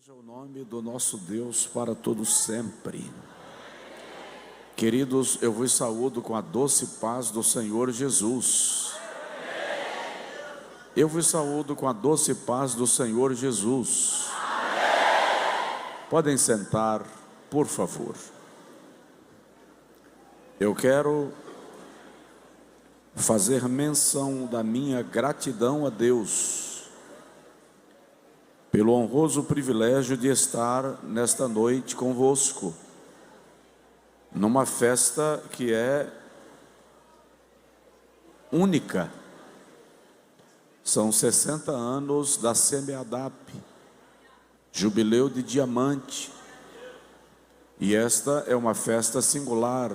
Seja o nome do nosso Deus para todo sempre. Queridos, eu vos saúdo com a doce paz do Senhor Jesus. Eu vos saúdo com a doce paz do Senhor Jesus. Podem sentar, por favor. Eu quero fazer menção da minha gratidão a Deus pelo honroso privilégio de estar nesta noite convosco, numa festa que é única. São 60 anos da SEMEADAP, jubileu de diamante, e esta é uma festa singular.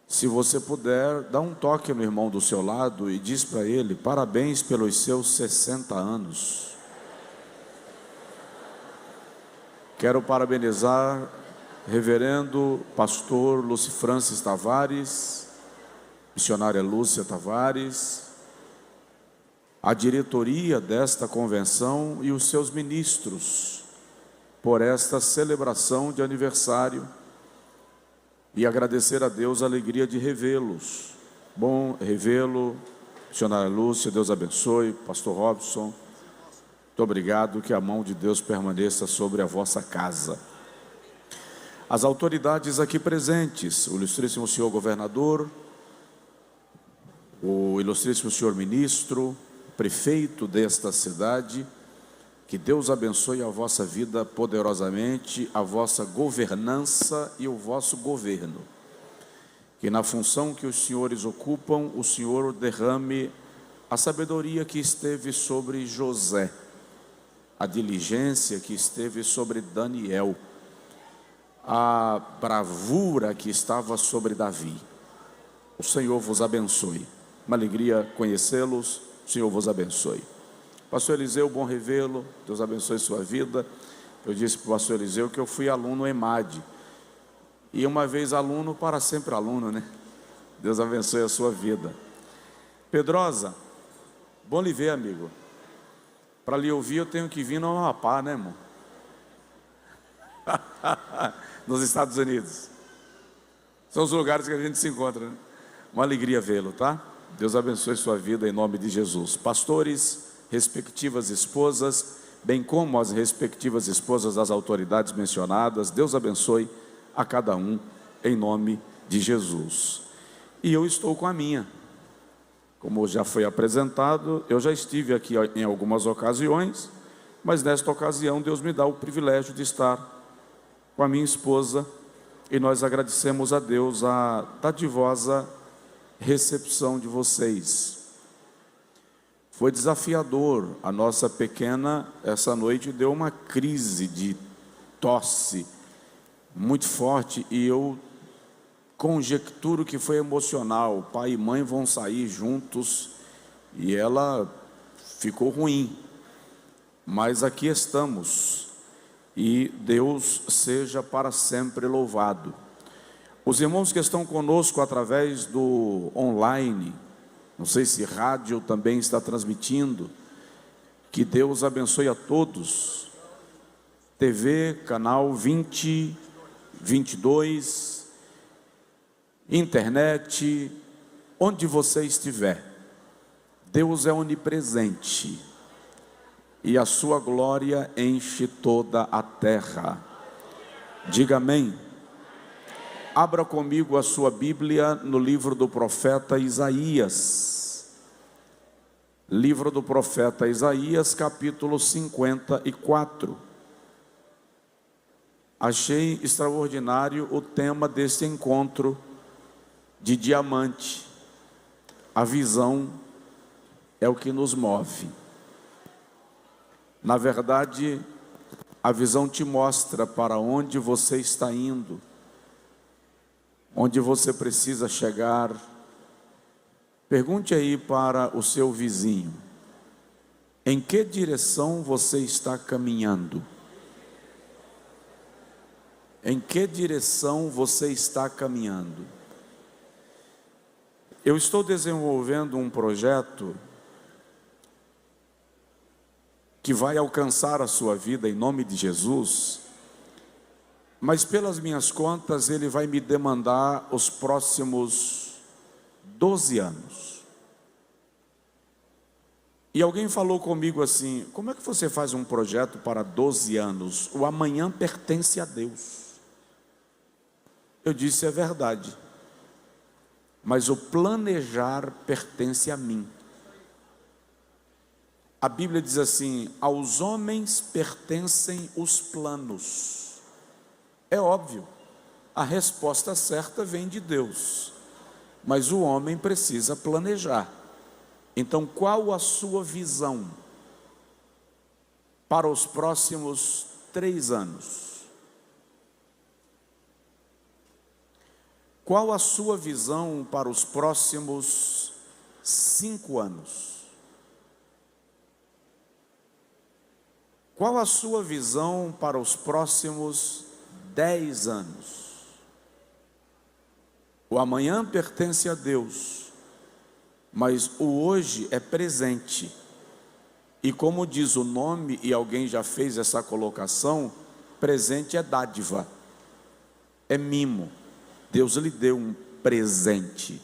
Se você puder, dá um toque no irmão do seu lado e diz para ele: parabéns pelos seus 60 anos. Quero parabenizar reverendo pastor Lúcio Francis Tavares, missionária Lúcia Tavares, a diretoria desta convenção e os seus ministros por esta celebração de aniversário, e agradecer a Deus a alegria de revê-los. Bom revê-lo, missionária Lúcia, Deus abençoe, pastor Robson. Muito obrigado, que a mão de Deus permaneça sobre a vossa casa. As autoridades aqui presentes, o ilustríssimo senhor governador, o ilustríssimo senhor ministro, prefeito desta cidade, que Deus abençoe a vossa vida poderosamente, a vossa governança e o vosso governo. Que na função que os senhores ocupam, o Senhor derrame a sabedoria que esteve sobre José, a diligência que esteve sobre Daniel, a bravura que estava sobre Davi. O Senhor vos abençoe. Uma alegria conhecê-los. O Senhor vos abençoe. Pastor Eliseu, bom revê-lo. Deus abençoe sua vida. Eu disse para o pastor Eliseu que eu fui aluno EMAD, e uma vez aluno, para sempre aluno, né? Deus abençoe a sua vida. Pedrosa, bom lhe ver, amigo. Para lhe ouvir eu tenho que vir no Amapá, né, irmão? Nos Estados Unidos. São os lugares que a gente se encontra, né? Uma alegria vê-lo, tá? Deus abençoe sua vida em nome de Jesus. Pastores, respectivas esposas, bem como as respectivas esposas das autoridades mencionadas, Deus abençoe a cada um em nome de Jesus. E eu estou com a minha. Como já foi apresentado, eu já estive aqui em algumas ocasiões, mas nesta ocasião Deus me dá o privilégio de estar com a minha esposa, e nós agradecemos a Deus a dadivosa recepção de vocês. Foi desafiador. A nossa pequena, essa noite, deu uma crise de tosse muito forte, e eu conjecturo que foi emocional. Pai e mãe vão sair juntos, e ela ficou ruim, mas aqui estamos, e Deus seja para sempre louvado. Os irmãos que estão conosco através do online, não sei se rádio também está transmitindo, que Deus abençoe a todos. TV, canal 20, 22, internet, onde você estiver, Deus é onipresente, e a sua glória enche toda a terra. Diga amém. Abra comigo a sua Bíblia no livro do profeta Isaías. Livro do profeta Isaías, capítulo 54. Achei extraordinário o tema deste encontro de diamante. A visão é o que nos move. Na verdade, a visão te mostra para onde você está indo, onde você precisa chegar. Pergunte aí para o seu vizinho: em que direção você está caminhando? Em que direção você está caminhando? Eu estou desenvolvendo um projeto que vai alcançar a sua vida em nome de Jesus, mas pelas minhas contas ele vai me demandar os próximos 12 anos. E alguém falou comigo assim: como é que você faz um projeto para 12 anos? O amanhã pertence a Deus. Eu disse: é verdade, mas o planejar pertence a mim. A Bíblia diz assim: aos homens pertencem os planos. É óbvio, a resposta certa vem de Deus, mas o homem precisa planejar. Então, qual a sua visão para os próximos 3 anos? Qual a sua visão para os próximos 5 anos? Qual a sua visão para os próximos 10 anos? O amanhã pertence a Deus, mas o hoje é presente. E como diz o nome, e alguém já fez essa colocação, presente é dádiva, é mimo. Deus lhe deu um presente.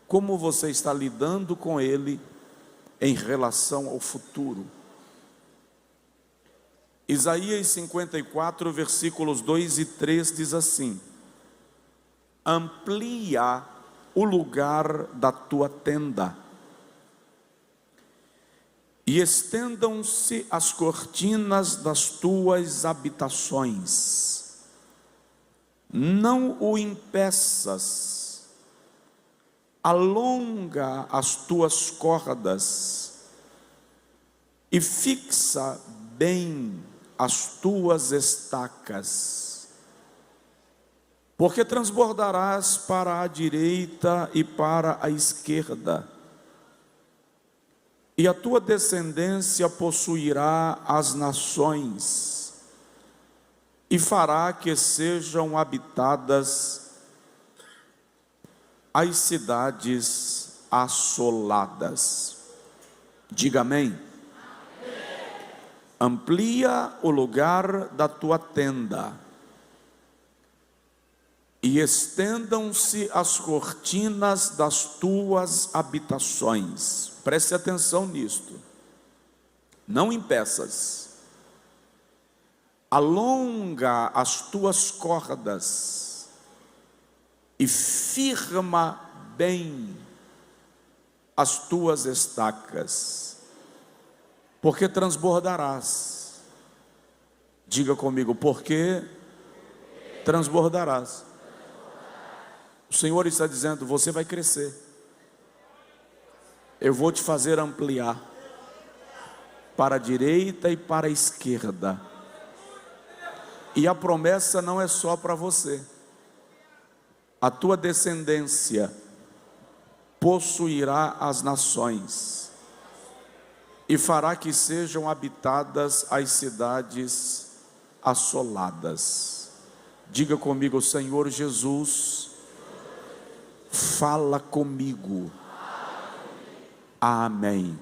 Como você está lidando com ele em relação ao futuro? Isaías 54, versículos 2 e 3 diz assim: amplia o lugar da tua tenda, e estendam-se as cortinas das tuas habitações. Não o impeças, alonga as tuas cordas, e fixa bem as tuas estacas, porque transbordarás para a direita e para a esquerda, e a tua descendência possuirá as nações, e fará que sejam habitadas as cidades assoladas. Diga amém. Amplia o lugar da tua tenda, e estendam-se as cortinas das tuas habitações. Preste atenção nisto. Não impeças. Alonga as tuas cordas e firma bem as tuas estacas, porque transbordarás. Diga comigo: porque transbordarás. O Senhor está dizendo: você vai crescer, eu vou te fazer ampliar para a direita e para a esquerda. E a promessa não é só para você. A tua descendência possuirá as nações, e fará que sejam habitadas as cidades assoladas. Diga comigo: Senhor Jesus, fala comigo. Amém.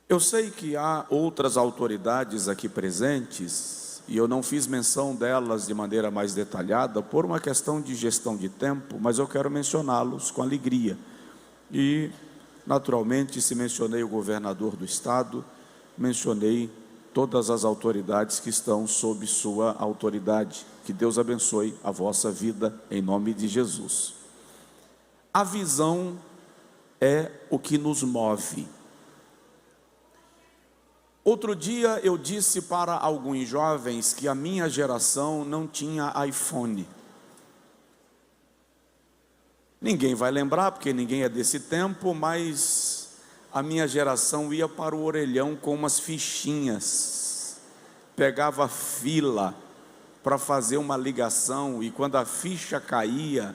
Eu sei que há outras autoridades aqui presentes, e eu não fiz menção delas de maneira mais detalhada, por uma questão de gestão de tempo, mas eu quero mencioná-los com alegria. E, naturalmente, se mencionei o governador do estado, mencionei todas as autoridades que estão sob sua autoridade. Que Deus abençoe a vossa vida, em nome de Jesus. A visão é o que nos move. Outro dia eu disse para alguns jovens que a minha geração não tinha iPhone. Ninguém vai lembrar, porque ninguém é desse tempo, mas a minha geração ia para o orelhão com umas fichinhas, pegava fila para fazer uma ligação, e quando a ficha caía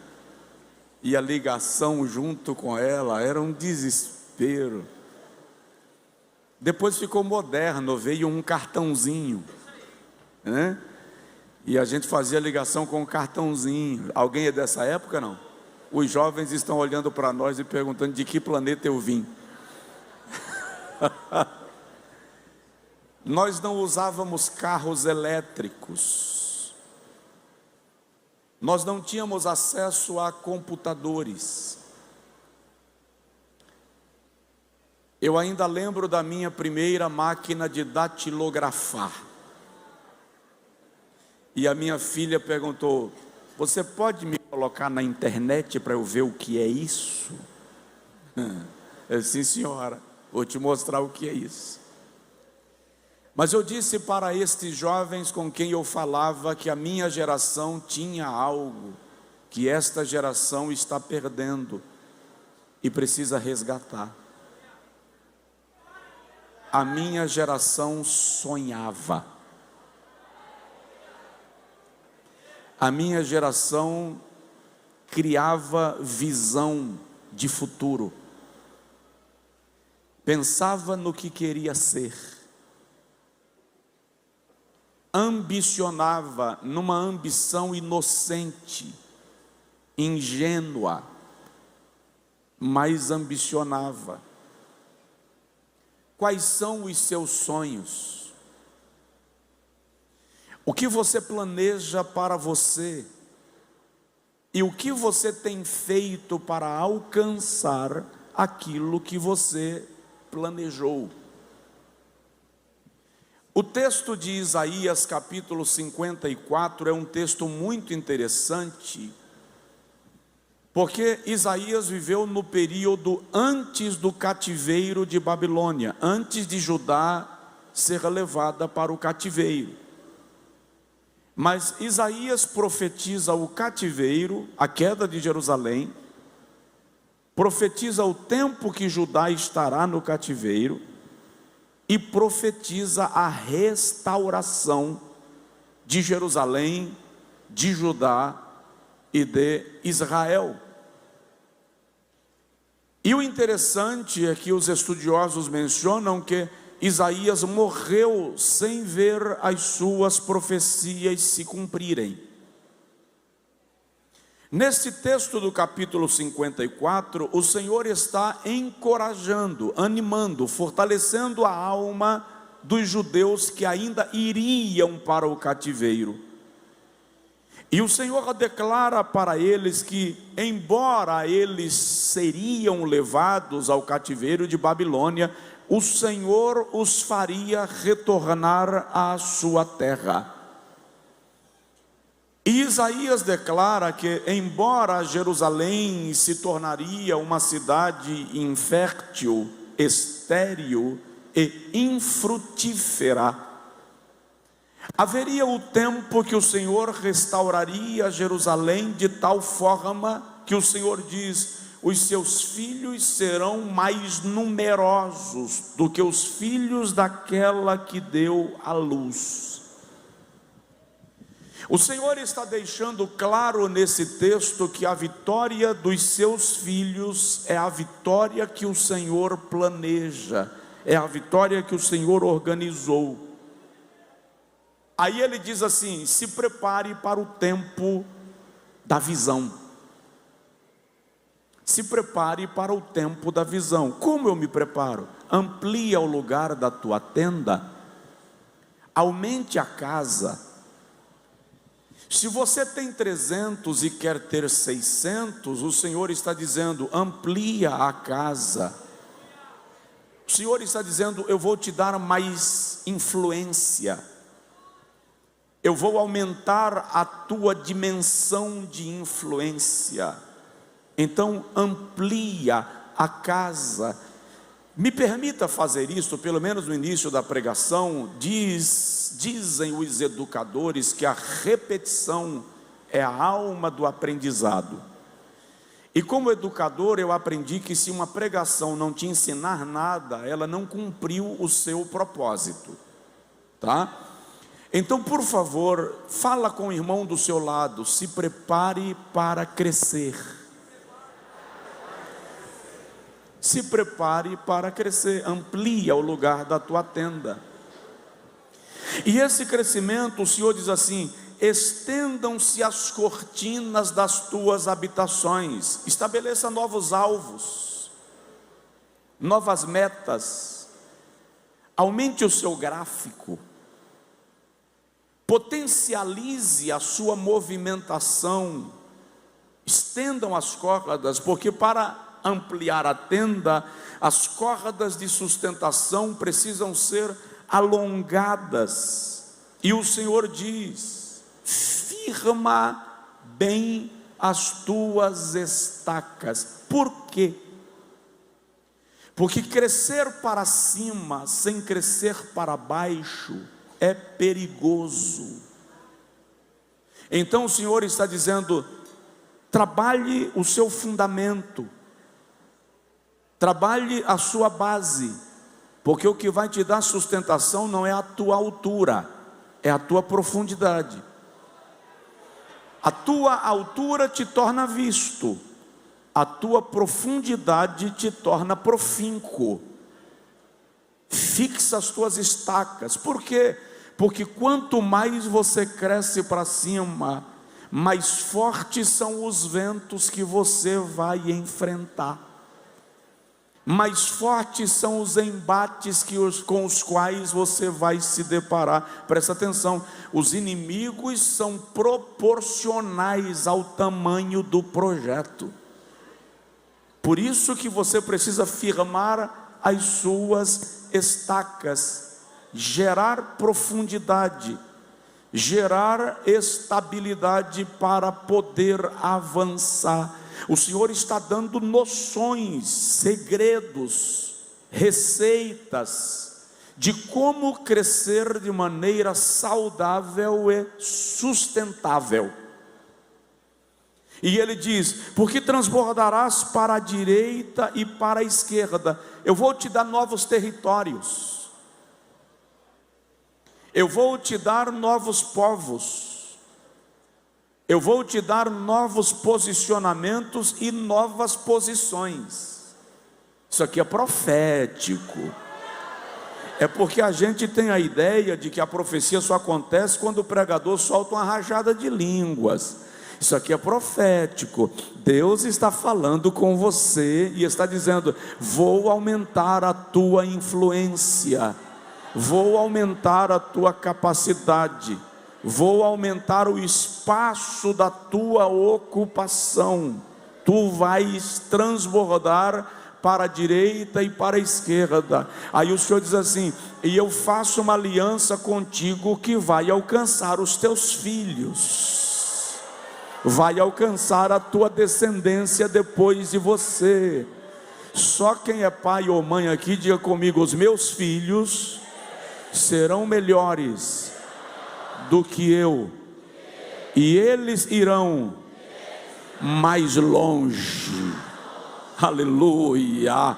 e a ligação junto com ela, era um desespero. Depois ficou moderno, veio um cartãozinho, né? E a gente fazia ligação com um cartãozinho. Alguém é dessa época, não? Os jovens estão olhando para nós e perguntando de que planeta eu vim. nós não usávamos carros elétricos, nós não tínhamos acesso a computadores. Eu ainda lembro da minha primeira máquina de datilografar. E a minha filha perguntou: você pode me colocar na internet para eu ver o que é isso? Eu disse: sim, senhora, vou te mostrar o que é isso. Mas eu disse para estes jovens com quem eu falava que a minha geração tinha algo que esta geração está perdendo e precisa resgatar. A minha geração sonhava. A minha geração criava visão de futuro. Pensava no que queria ser. Ambicionava numa ambição inocente, ingênua, mas ambicionava. Quais são os seus sonhos? O que você planeja para você? E o que você tem feito para alcançar aquilo que você planejou? O texto de Isaías capítulo 54 é um texto muito interessante, porque Isaías viveu no período antes do cativeiro de Babilônia, antes de Judá ser levada para o cativeiro. Mas Isaías profetiza o cativeiro, a queda de Jerusalém, profetiza o tempo que Judá estará no cativeiro e profetiza a restauração de Jerusalém, de Judá e de Israel. E o interessante é que os estudiosos mencionam que Isaías morreu sem ver as suas profecias se cumprirem. Neste texto do capítulo 54, o Senhor está encorajando, animando, fortalecendo a alma dos judeus que ainda iriam para o cativeiro. E o Senhor declara para eles que, embora eles seriam levados ao cativeiro de Babilônia, o Senhor os faria retornar à sua terra. E Isaías declara que, embora Jerusalém se tornaria uma cidade infértil, estéril e infrutífera, haveria o tempo que o Senhor restauraria Jerusalém de tal forma que o Senhor diz: os seus filhos serão mais numerosos do que os filhos daquela que deu à luz. O Senhor está deixando claro nesse texto que a vitória dos seus filhos é a vitória que o Senhor planeja, é a vitória que o Senhor organizou. Aí ele diz assim: se prepare para o tempo da visão. Se prepare para o tempo da visão. Como eu me preparo? Amplia o lugar da tua tenda, aumente a casa. Se você tem 300 e quer ter 600, o Senhor está dizendo: amplia a casa. O Senhor está dizendo: eu vou te dar mais influência, eu vou aumentar a tua dimensão de influência. Então amplia a casa. Me permita fazer isso, pelo menos no início da pregação. Dizem os educadores que a repetição é a alma do aprendizado. E como educador eu aprendi que se uma pregação não te ensinar nada, ela não cumpriu o seu propósito, tá? Então, por favor, fala com o irmão do seu lado: se prepare para crescer. Se prepare para crescer, amplia o lugar da tua tenda. E esse crescimento, o Senhor diz assim: estendam-se as cortinas das tuas habitações, estabeleça novos alvos, novas metas. aumente o seu gráfico, potencialize a sua movimentação, estendam as cordas, porque para ampliar a tenda, as cordas de sustentação precisam ser alongadas. E o Senhor diz: firma bem as tuas estacas. Por quê? Porque crescer para cima sem crescer para baixo é perigoso. Então o Senhor está dizendo: trabalhe o seu fundamento, trabalhe a sua base, porque o que vai te dar sustentação não é a tua altura, é a tua profundidade. A tua altura te torna visto, a tua profundidade te torna profínquo. Fixa as tuas estacas. Por quê? Porque quanto mais você cresce para cima, mais fortes são os ventos que você vai enfrentar, mais fortes são os embates com os quais você vai se deparar. Presta atenção, os inimigos são proporcionais ao tamanho do projeto. Por isso que você precisa firmar as suas estacas, gerar profundidade, gerar estabilidade para poder avançar. O Senhor está dando noções, segredos, receitas de como crescer de maneira saudável e sustentável. E ele diz: porque transbordarás para a direita e para a esquerda. Eu vou te dar novos territórios, eu vou te dar novos povos, eu vou te dar novos posicionamentos e novas posições. Isso aqui é profético. É porque a gente tem a ideia de que a profecia só acontece quando o pregador solta uma rajada de línguas. Isso aqui é profético. Deus está falando com você e está dizendo: vou aumentar a tua influência, vou aumentar a tua capacidade, vou aumentar o espaço da tua ocupação. Tu vais transbordar para a direita e para a esquerda. Aí o Senhor diz assim: e eu faço uma aliança contigo que vai alcançar os teus filhos, vai alcançar a tua descendência depois de você. Só quem é pai ou mãe aqui, diga comigo: os meus filhos serão melhores do que eu, e eles irão mais longe. Aleluia.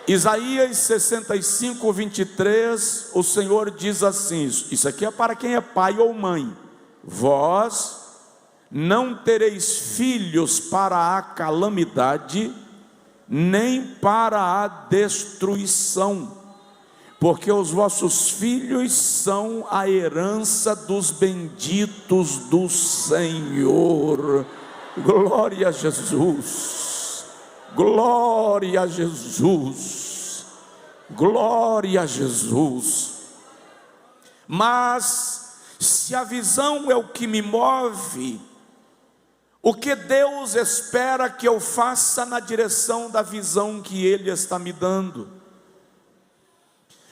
Isaías 65, 23, o Senhor diz assim, isso aqui é para quem é pai ou mãe: vós não tereis filhos para a calamidade, nem para a destruição, porque os vossos filhos são a herança dos benditos do Senhor. Glória a Jesus, glória a Jesus, glória a Jesus. Mas se a visão é o que me move, o que Deus espera que eu faça na direção da visão que Ele está me dando?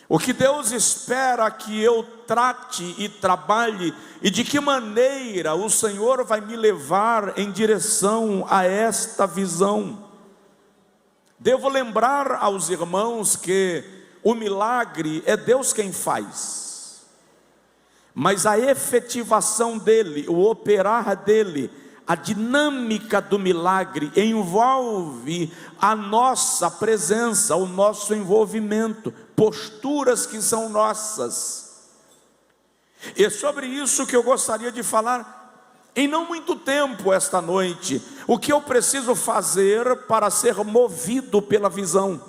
O que Deus espera que eu trate e trabalhe, e de que maneira o Senhor vai me levar em direção a esta visão? Devo lembrar aos irmãos que o milagre é Deus quem faz, mas a efetivação dele, o operar dele, a dinâmica do milagre envolve a nossa presença, o nosso envolvimento, posturas que são nossas. E é sobre isso que eu gostaria de falar em não muito tempo esta noite. O que eu preciso fazer para ser movido pela visão,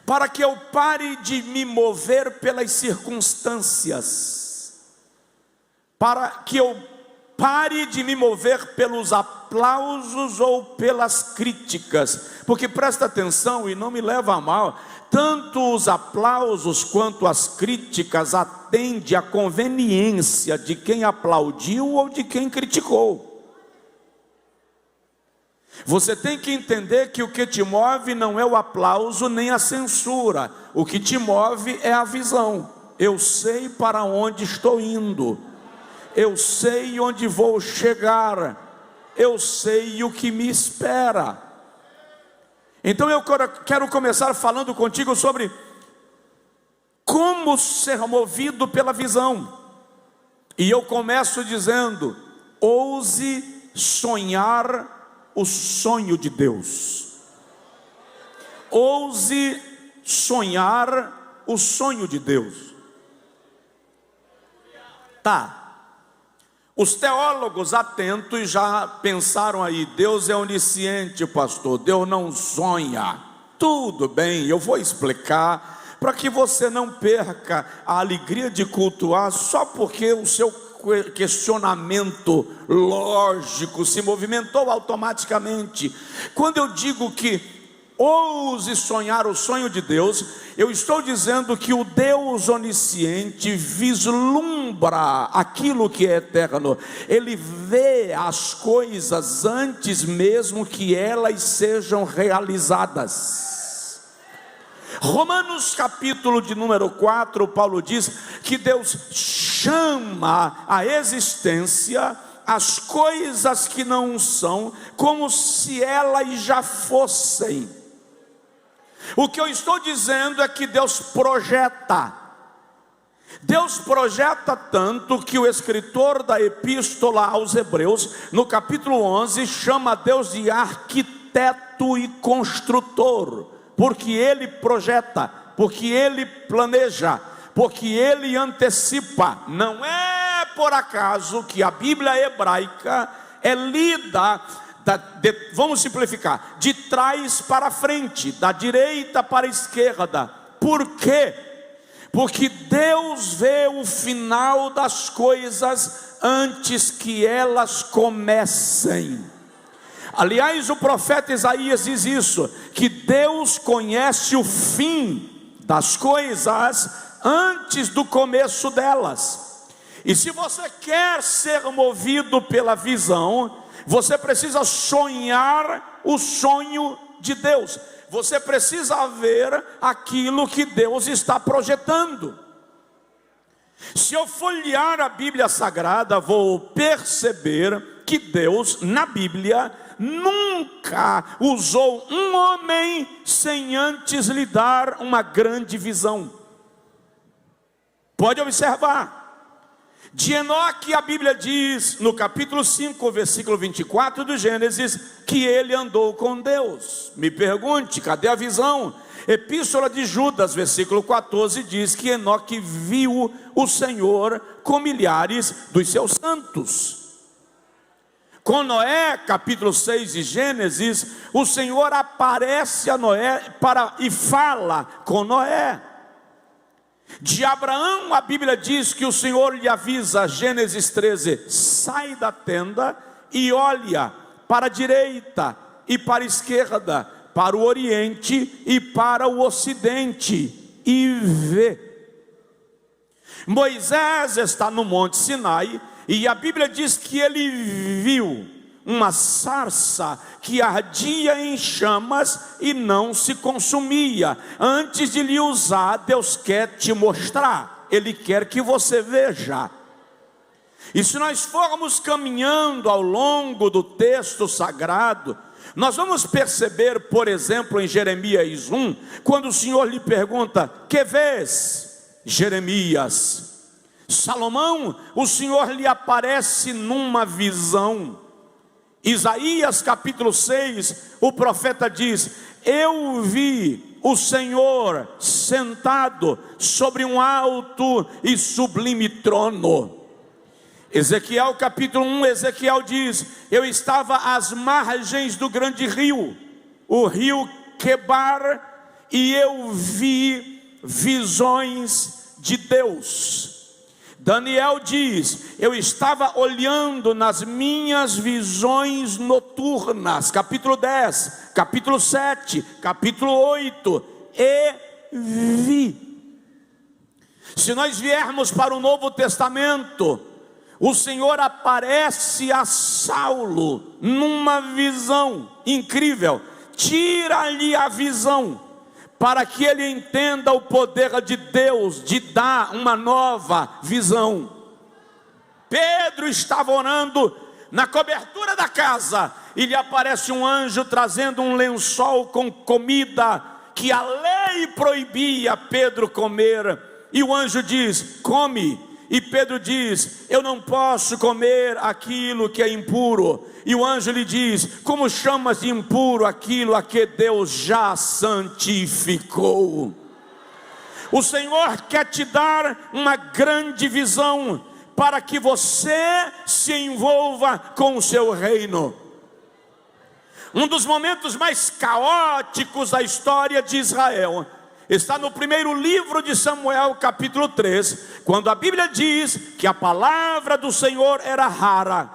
para que eu pare de me mover pelas circunstâncias, para que eu pare de me mover pelos aplausos ou pelas críticas. Porque presta atenção e não me leva a mal, tanto os aplausos quanto as críticas atendem à conveniência de quem aplaudiu ou de quem criticou. Você tem que entender que o que te move não é o aplauso nem a censura. O que te move é a visão. Eu sei para onde estou indo. Eu sei onde vou chegar. Eu sei o que me espera. Então eu quero começar falando contigo sobre como ser movido pela visão. E eu começo dizendo: ouse sonhar o sonho de Deus. Ouse sonhar o sonho de Deus. Tá. Os teólogos atentos já pensaram aí: Deus é onisciente, pastor, Deus não sonha. Tudo bem, eu vou explicar, para que você não perca a alegria de cultuar só porque o seu questionamento lógico se movimentou automaticamente. Quando eu digo que ouse sonhar o sonho de Deus, eu estou dizendo que o Deus onisciente vislumbra aquilo que é eterno. Ele vê as coisas antes mesmo que elas sejam realizadas. Romanos capítulo de número 4, Paulo diz que Deus chama à existência as coisas que não são, como se elas já fossem. O que eu estou dizendo é que Deus projeta. Deus projeta tanto que o escritor da epístola aos Hebreus, no capítulo 11, chama Deus de arquiteto e construtor. Porque Ele projeta, porque Ele planeja, porque Ele antecipa. Não é por acaso que a Bíblia hebraica é lida, vamos simplificar, de trás para frente, da direita para a esquerda. Por quê? Porque Deus vê o final das coisas antes que elas comecem. Aliás, o profeta Isaías diz isso, que Deus conhece o fim das coisas antes do começo delas. E se você quer ser movido pela visão, você precisa sonhar o sonho de Deus. Você precisa ver aquilo que Deus está projetando. Se eu folhear a Bíblia Sagrada, vou perceber que Deus, na Bíblia, nunca usou um homem sem antes lhe dar uma grande visão. Pode observar. De Enoque a Bíblia diz, no capítulo 5, versículo 24 do Gênesis, que ele andou com Deus. Me pergunte, cadê a visão? Epístola de Judas, versículo 14, diz que Enoque viu o Senhor com milhares dos seus santos. Com Noé, capítulo 6 de Gênesis, o Senhor aparece a Noé e fala com Noé. De Abraão, a Bíblia diz que o Senhor lhe avisa, Gênesis 13, sai da tenda e olha para a direita e para a esquerda, para o oriente e para o ocidente, e vê. Moisés está no Monte Sinai, e a Bíblia diz que ele viu uma sarça que ardia em chamas e não se consumia. Antes de lhe usar, Deus quer te mostrar. Ele quer que você veja. E se nós formos caminhando ao longo do texto sagrado, nós vamos perceber, por exemplo, em Jeremias 1, quando o Senhor lhe pergunta: que vês, Jeremias? Salomão, o Senhor lhe aparece numa visão. Isaías capítulo 6, o profeta diz: eu vi o Senhor sentado sobre um alto e sublime trono. Ezequiel capítulo 1, Ezequiel diz: eu estava às margens do grande rio, o rio Quebar, e eu vi visões de Deus. Daniel diz: eu estava olhando nas minhas visões noturnas, capítulo 10, capítulo 7, capítulo 8, e vi. Se nós viermos para o Novo Testamento, o Senhor aparece a Saulo numa visão incrível, tira-lhe a visão, para que ele entenda o poder de Deus de dar uma nova visão. Pedro estava orando na cobertura da casa, e lhe aparece um anjo trazendo um lençol com comida, que a lei proibia Pedro comer. E o anjo diz: come. E Pedro diz: eu não posso comer aquilo que é impuro. E o anjo lhe diz: como chamas de impuro aquilo a que Deus já santificou? O Senhor quer te dar uma grande visão, para que você se envolva com o seu reino. Um dos momentos mais caóticos da história de Israel está no primeiro livro de Samuel, capítulo 3, quando a Bíblia diz que a palavra do Senhor era rara,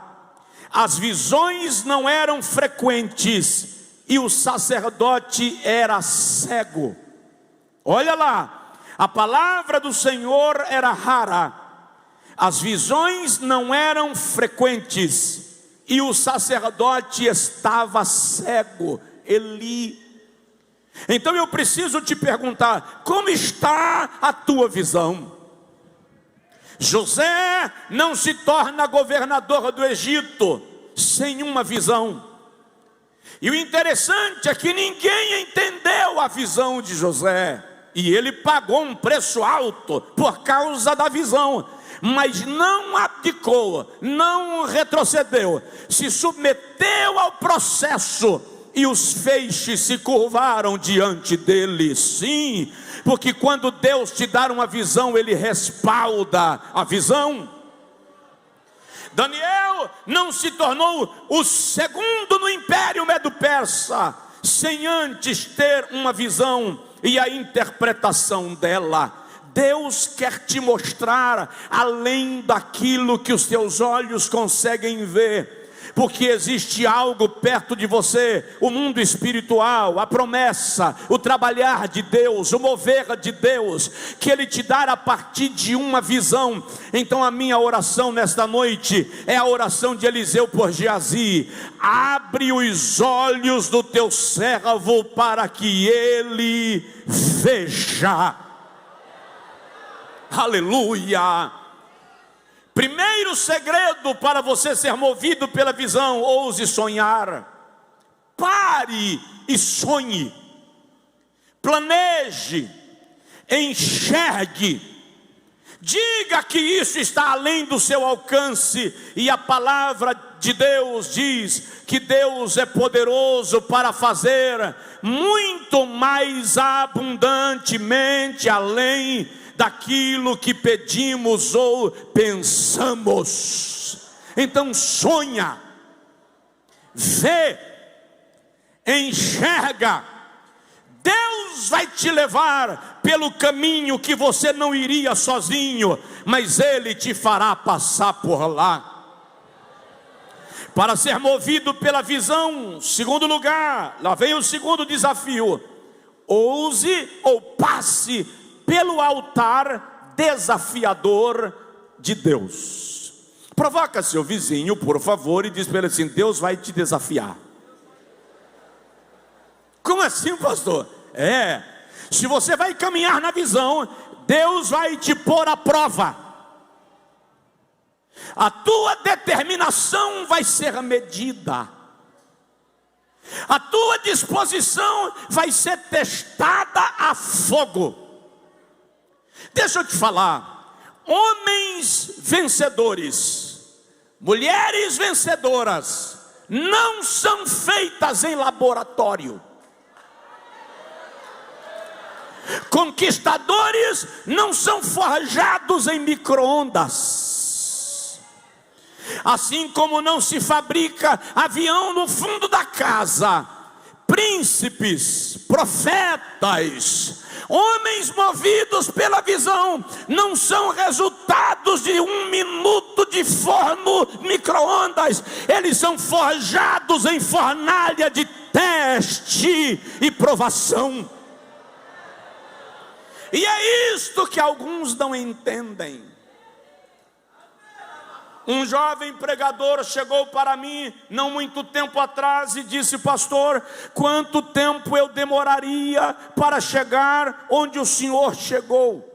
as visões não eram frequentes, e o sacerdote era cego. Olha lá, a palavra do Senhor era rara, as visões não eram frequentes, e o sacerdote estava cego, Eli. Então eu preciso te perguntar: como está a tua visão? José não se torna governador do Egito sem uma visão. E o interessante é que ninguém entendeu a visão de José, e ele pagou um preço alto por causa da visão, mas não abdicou, não retrocedeu, se submeteu ao processo, e os feixes se curvaram diante dele. Sim, porque quando Deus te dá uma visão, Ele respalda a visão. Daniel não se tornou o segundo no Império Medo-Persa sem antes ter uma visão e a interpretação dela. Deus quer te mostrar além daquilo que os teus olhos conseguem ver, porque existe algo perto de você, o mundo espiritual, a promessa, o trabalhar de Deus, o mover de Deus, que Ele te dá a partir de uma visão. Então a minha oração nesta noite é a oração de Eliseu por Geazi: abre os olhos do teu servo para que ele veja. Aleluia! Primeiro segredo para você ser movido pela visão: ouse sonhar. Pare e sonhe. Planeje, enxergue. Diga que isso está além do seu alcance. E a palavra de Deus diz que Deus é poderoso para fazer muito mais abundantemente além daquilo que pedimos ou pensamos. Então sonha, vê, enxerga. Deus vai te levar pelo caminho que você não iria sozinho, mas Ele te fará passar por lá. Para ser movido pela visão, segundo lugar, lá vem o segundo desafio: ouse ou passe pelo altar desafiador de Deus. Provoca seu vizinho, por favor, e diz para ele assim: Deus vai te desafiar. Como assim, pastor? Se você vai caminhar na visão, Deus vai te pôr à prova. A tua determinação vai ser medida, a tua disposição vai ser testada a fogo. Deixa eu te falar, homens vencedores, mulheres vencedoras, não são feitas em laboratório. Conquistadores não são forjados em micro-ondas. Assim como não se fabrica avião no fundo da casa, príncipes, profetas, homens movidos pela visão não são resultados de 1 minuto de forno micro-ondas. Eles são forjados em fornalha de teste e provação. E é isto que alguns não entendem. Um jovem pregador chegou para mim, não muito tempo atrás, e disse: pastor, quanto tempo eu demoraria para chegar onde o senhor chegou?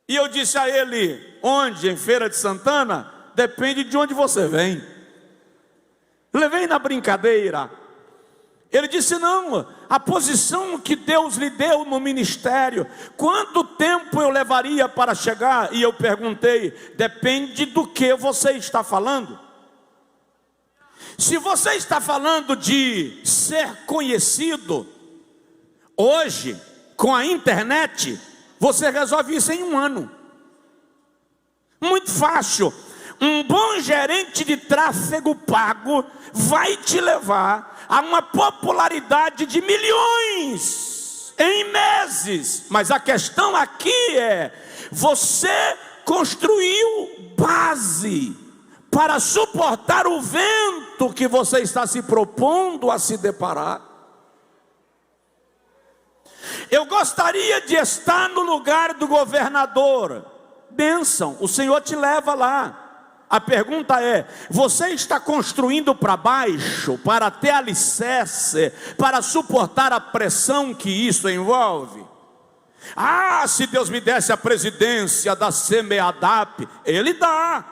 E eu disse a ele: onde? Em Feira de Santana? Depende de onde você vem. Levei na brincadeira. Ele disse: não, a posição que Deus lhe deu no ministério, quanto tempo eu levaria para chegar? E eu perguntei: depende do que você está falando. Se você está falando de ser conhecido, hoje, com a internet, você resolve isso em 1 ano. Muito fácil. Um bom gerente de tráfego pago vai te levar a uma popularidade de milhões em meses. Mas a questão aqui é: você construiu base para suportar o vento que você está se propondo a se deparar. Eu gostaria de estar no lugar do governador. Bênção, o Senhor te leva lá. A pergunta é: você está construindo para baixo, para ter alicerce, para suportar a pressão que isso envolve? Ah, se Deus me desse a presidência da CEMEADAP, Ele dá.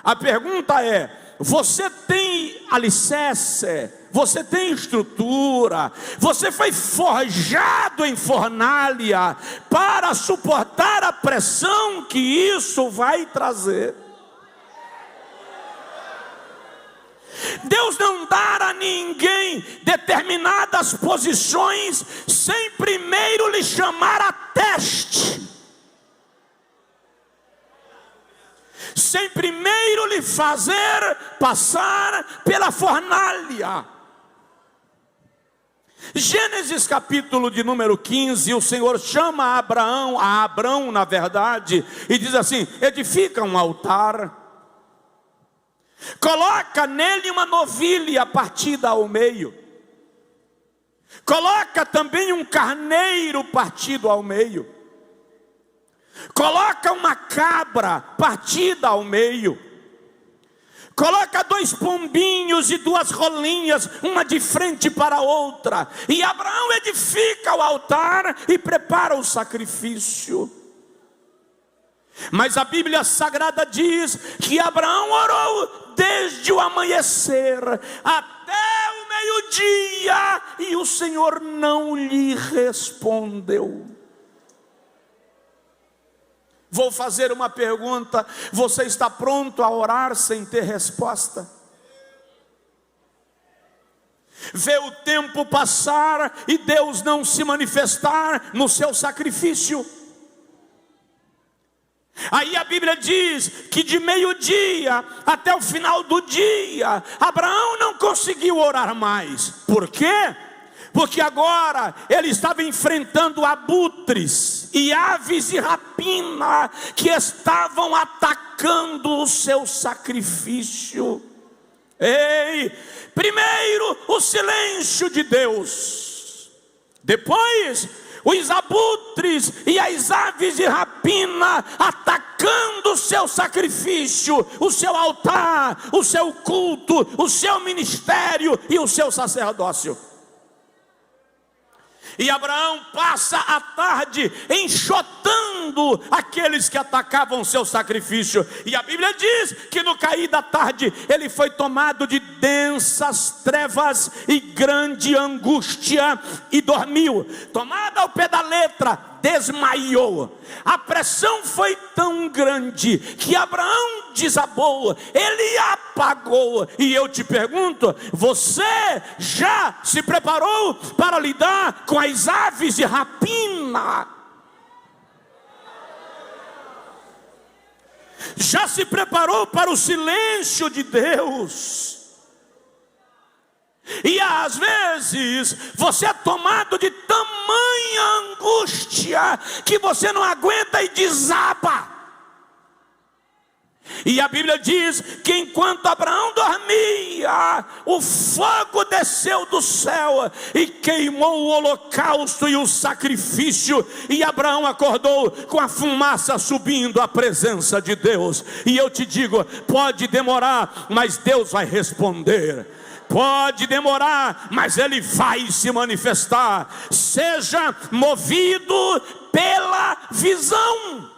A pergunta é: você tem alicerce? Você tem estrutura? Você foi forjado em fornalha para suportar a pressão que isso vai trazer? Deus não dá a ninguém determinadas posições sem primeiro lhe chamar a teste, sem primeiro lhe fazer passar pela fornalha. Gênesis capítulo de número 15, o Senhor chama a Abrão na verdade, e diz assim: edifica um altar, coloca nele uma novilha partida ao meio, coloca também um carneiro partido ao meio, coloca uma cabra partida ao meio, coloca 2 pombinhos e 2 rolinhas, uma de frente para a outra. E Abraão edifica o altar e prepara o sacrifício. Mas a Bíblia Sagrada diz que Abraão orou desde o amanhecer até o meio-dia, e o Senhor não lhe respondeu. Vou fazer uma pergunta: você está pronto a orar sem ter resposta? Vê o tempo passar e Deus não se manifestar no seu sacrifício. Aí a Bíblia diz que de meio-dia até o final do dia, Abraão não conseguiu orar mais. Por quê? Porque agora ele estava enfrentando abutres e aves de rapina que estavam atacando o seu sacrifício. Ei, primeiro o silêncio de Deus, depois os abutres e as aves de rapina atacando o seu sacrifício, o seu altar, o seu culto, o seu ministério e o seu sacerdócio. E Abraão passa a tarde enxotando aqueles que atacavam o seu sacrifício. E a Bíblia diz que no cair da tarde ele foi tomado de densas trevas e grande angústia e dormiu. Tomado ao pé da letra, desmaiou. A pressão foi tão grande que Abraão desabou, ele apagou. E eu te pergunto: você já se preparou para lidar com as aves de rapina? Já se preparou para o silêncio de Deus? E às vezes você é tomado de tamanha angústia que você não aguenta e desaba. E a Bíblia diz que enquanto Abraão dormia, o fogo desceu do céu e queimou o holocausto e o sacrifício, e Abraão acordou com a fumaça subindo à presença de Deus. E eu te digo, pode demorar, mas Deus vai responder. Pode demorar, mas Ele vai se manifestar. Seja movido pela visão,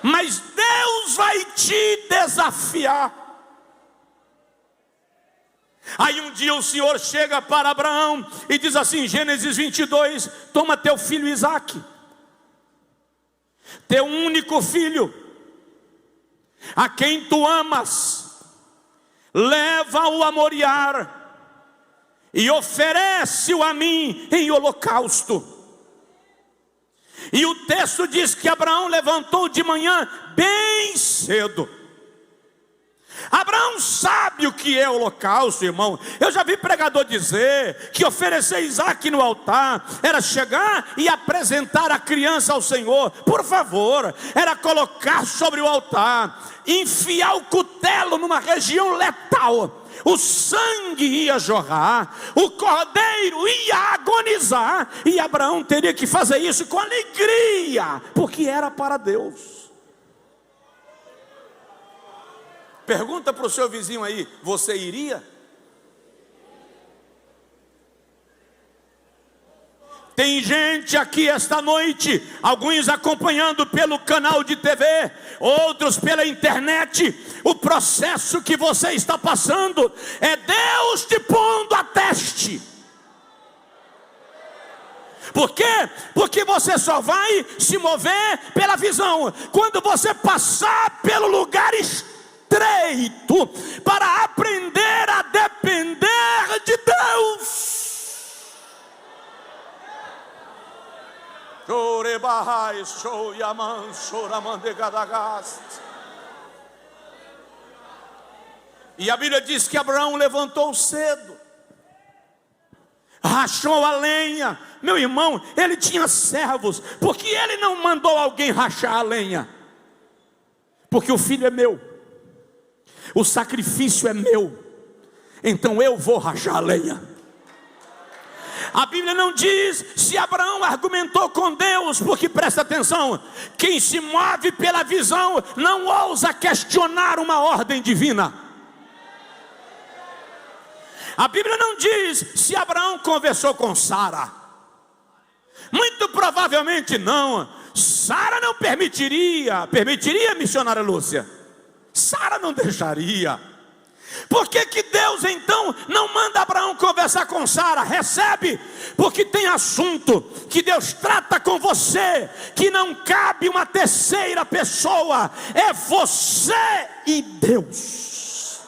mas Deus vai te desafiar. Aí um dia o Senhor chega para Abraão e diz assim, Gênesis 22, toma teu filho Isaque, teu único filho, a quem tu amas, leva-o a Moriá e oferece-o a mim em holocausto. E o texto diz que Abraão levantou de manhã bem cedo. Abraão sabe o que é holocausto, irmão. Eu já vi pregador dizer que oferecer Isaque no altar era chegar e apresentar a criança ao Senhor. Por favor, era colocar sobre o altar, enfiar o cutelo numa região letal, o sangue ia jorrar, o cordeiro ia agonizar, e Abraão teria que fazer isso com alegria, porque era para Deus. Pergunta para o seu vizinho aí, você iria? Tem gente aqui esta noite, alguns acompanhando pelo canal de TV, outros pela internet. O processo que você está passando é Deus te pondo a teste. Por quê? Porque você só vai se mover pela visão quando você passar pelo lugar estreito para aprender a depender de Deus. E a Bíblia diz que Abraão levantou cedo, rachou a lenha. Meu irmão, ele tinha servos. Por que ele não mandou alguém rachar a lenha? Porque o filho é meu, o sacrifício é meu, então eu vou rachar a lenha. A Bíblia não diz se Abraão argumentou com Deus, porque presta atenção, quem se move pela visão não ousa questionar uma ordem divina. A Bíblia não diz se Abraão conversou com Sara. Muito provavelmente não. Sara não permitiria, missionária Lúcia? Sara não deixaria. Por que Deus então não manda Abraão conversar com Sara? Recebe, porque tem assunto que Deus trata com você, que não cabe uma terceira pessoa, é você e Deus.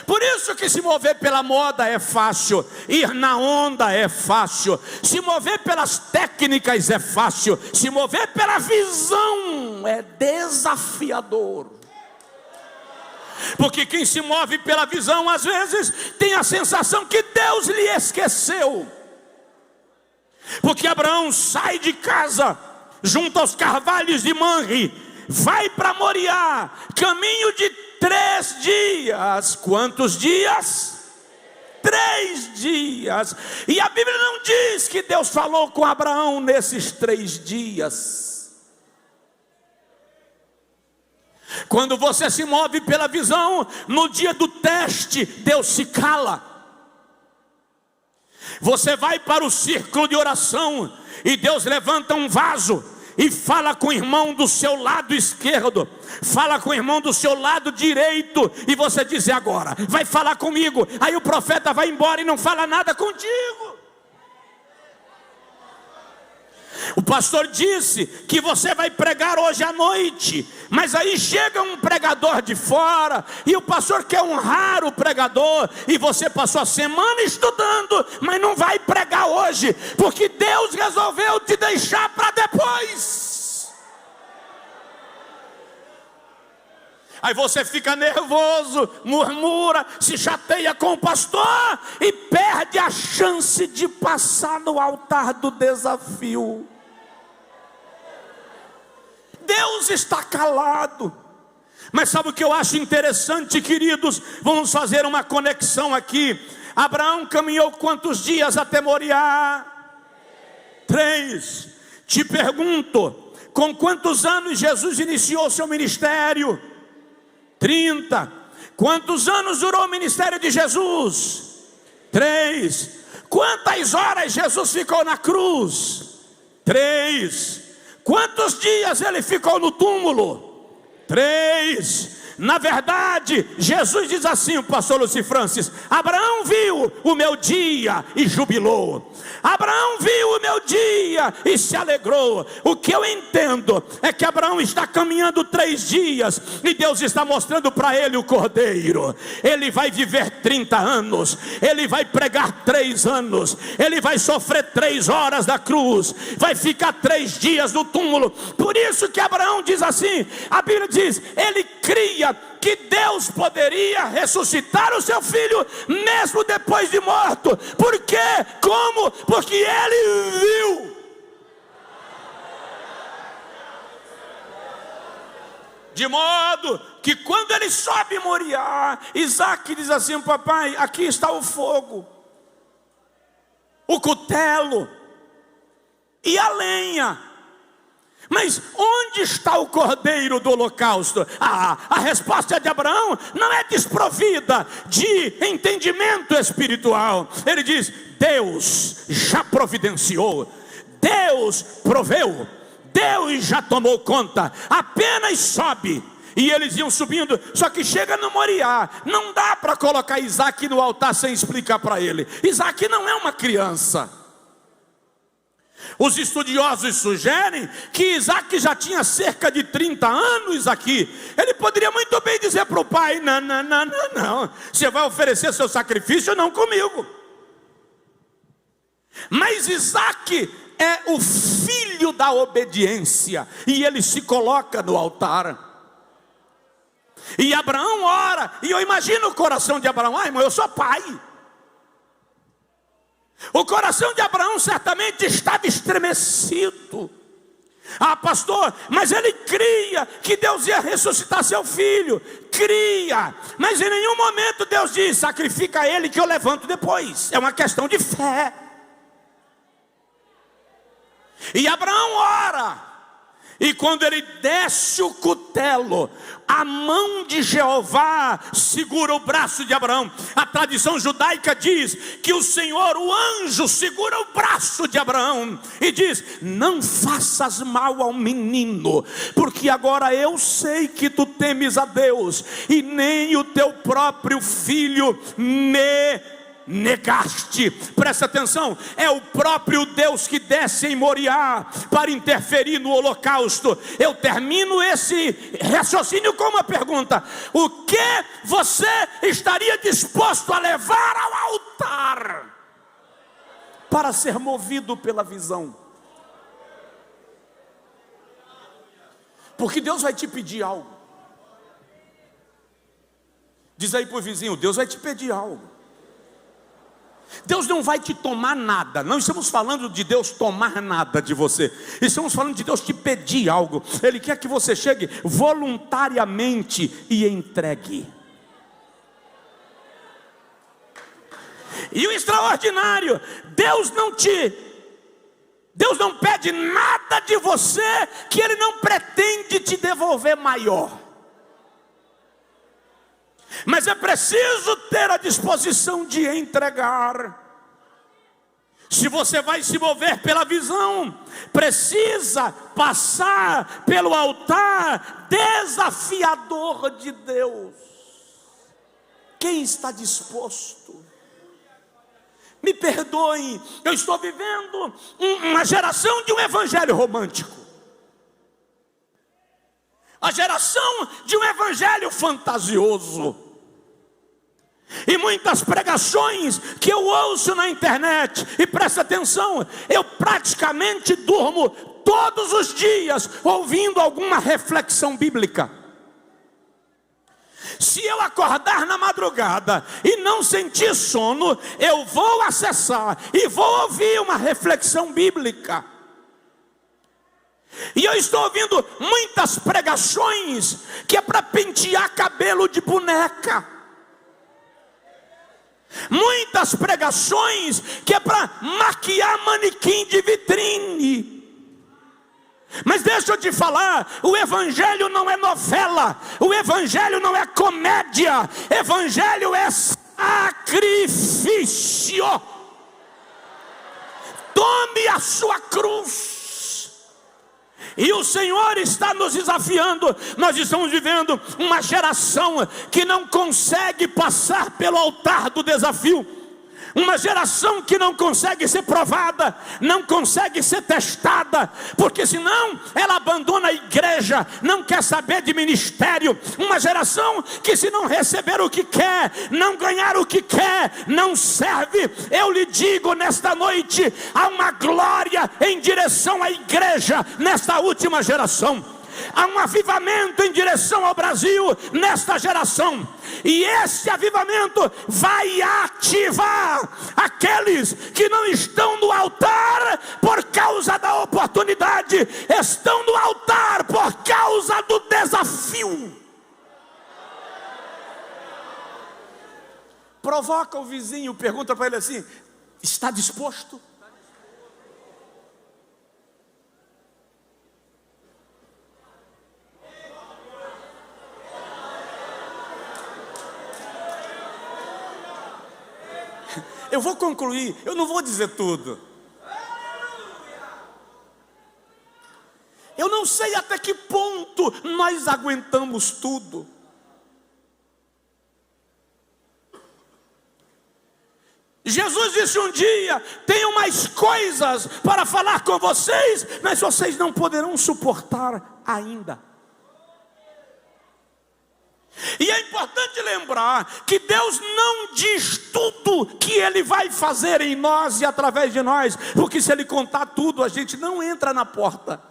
Por isso que se mover pela moda é fácil, ir na onda é fácil, se mover pelas técnicas é fácil, se mover pela visão é desafiador. Porque quem se move pela visão, às vezes, tem a sensação que Deus lhe esqueceu. Porque Abraão sai de casa, junto aos carvalhos de Manre, vai para Moriá, caminho de 3 dias. Quantos dias? 3 dias. E a Bíblia não diz que Deus falou com Abraão nesses 3 dias. Quando você se move pela visão, no dia do teste, Deus se cala. Você vai para o círculo de oração e Deus levanta um vaso e fala com o irmão do seu lado esquerdo, fala com o irmão do seu lado direito, e você diz: agora, vai falar comigo. Aí o profeta vai embora e não fala nada contigo. O pastor disse que você vai pregar hoje à noite, mas aí chega um pregador de fora, e o pastor quer honrar o pregador, e você passou a semana estudando, mas não vai pregar hoje, porque Deus resolveu te deixar para depois. Aí você fica nervoso, murmura, se chateia com o pastor e perde a chance de passar no altar do desafio. Deus está calado. Mas sabe o que eu acho interessante, queridos? Vamos fazer uma conexão aqui. Abraão caminhou quantos dias até Moriá? 3. Te pergunto, com quantos anos Jesus iniciou seu ministério? 30. Quantos anos durou o ministério de Jesus? 3. Quantas horas Jesus ficou na cruz? 3. Quantos dias ele ficou no túmulo? 3. Na verdade, Jesus diz assim, o pastor Luci Francis: Abraão viu o meu dia e jubilou. Abraão viu o meu dia e se alegrou. O que eu entendo é que Abraão está caminhando 3 dias e Deus está mostrando para ele o cordeiro. Ele vai viver 30 anos, ele vai pregar 3 anos, ele vai sofrer 3 horas da cruz, vai ficar 3 dias no túmulo. Por isso que Abraão diz assim, a Bíblia diz, ele cria que Deus poderia ressuscitar o seu filho mesmo depois de morto. Por quê? Como? Porque ele viu. De modo que quando ele sobe Moriá, Isaac diz assim: papai, aqui está o fogo, o cutelo e a lenha. Mas onde está o cordeiro do holocausto? A resposta de Abraão não é desprovida de entendimento espiritual. Ele diz: Deus já providenciou, Deus proveu, Deus já tomou conta, apenas sobe. E eles iam subindo, só que chega no Moriá, não dá para colocar Isaac no altar sem explicar para ele. Isaac não é uma criança. Os estudiosos sugerem que Isaac já tinha cerca de 30 anos aqui. Ele poderia muito bem dizer para o pai: não, você vai oferecer seu sacrifício não comigo. Mas Isaac é o filho da obediência, e ele se coloca no altar. E Abraão ora, e eu imagino o coração de Abraão: ai, irmão, eu sou pai. O coração de Abraão certamente estava estremecido. Ah, pastor, mas ele cria que Deus ia ressuscitar seu filho. Cria, mas em nenhum momento Deus diz: sacrifica ele que eu levanto depois. É uma questão de fé. E Abraão ora. E quando ele desce o cutelo, a mão de Jeová segura o braço de Abraão. A tradição judaica diz que o Senhor, o anjo, segura o braço de Abraão e diz: não faças mal ao menino, porque agora eu sei que tu temes a Deus, e nem o teu próprio filho me negaste. Presta atenção, é o próprio Deus que desce em Moriá para interferir no holocausto. Eu termino esse raciocínio com uma pergunta: o que você estaria disposto a levar ao altar para ser movido pela visão? Porque Deus vai te pedir algo. Diz aí para o vizinho: Deus vai te pedir algo. Deus não vai te tomar nada. Não estamos falando de Deus tomar nada de você. Estamos falando de Deus te pedir algo. Ele quer que você chegue voluntariamente e entregue. E o extraordinário, Deus não pede nada de você que Ele não pretende te devolver maior. Mas é preciso ter a disposição de entregar. Se você vai se mover pela visão, precisa passar pelo altar desafiador de Deus. Quem está disposto? Me perdoem, eu estou vivendo uma geração de um evangelho romântico. A geração de um evangelho fantasioso. E muitas pregações que eu ouço na internet, e presta atenção, eu praticamente durmo todos os dias ouvindo alguma reflexão bíblica. Se eu acordar na madrugada e não sentir sono, eu vou acessar e vou ouvir uma reflexão bíblica. E eu estou ouvindo muitas pregações que é para pentear cabelo de boneca. Muitas pregações que é para maquiar manequim de vitrine. Mas deixa eu te falar, o evangelho não é novela, o evangelho não é comédia, evangelho é sacrifício. Tome a sua cruz. E o Senhor está nos desafiando. Nós estamos vivendo uma geração que não consegue passar pelo altar do desafio. Uma geração que não consegue ser provada, não consegue ser testada, porque senão ela abandona a igreja, não quer saber de ministério. Uma geração que, se não receber o que quer, não ganhar o que quer, não serve. Eu lhe digo nesta noite, há uma glória em direção à igreja nesta última geração. Há um avivamento em direção ao Brasil nesta geração. E esse avivamento vai ativar aqueles que não estão no altar por causa da oportunidade, estão no altar por causa do desafio. Provoca o vizinho, pergunta para ele assim: está disposto? Eu vou concluir, eu não vou dizer tudo. Eu não sei até que ponto nós aguentamos tudo. Jesus disse um dia: tenho mais coisas para falar com vocês, mas vocês não poderão suportar ainda. E é importante lembrar que Deus não diz tudo que Ele vai fazer em nós e através de nós, porque se Ele contar tudo, a gente não entra na porta.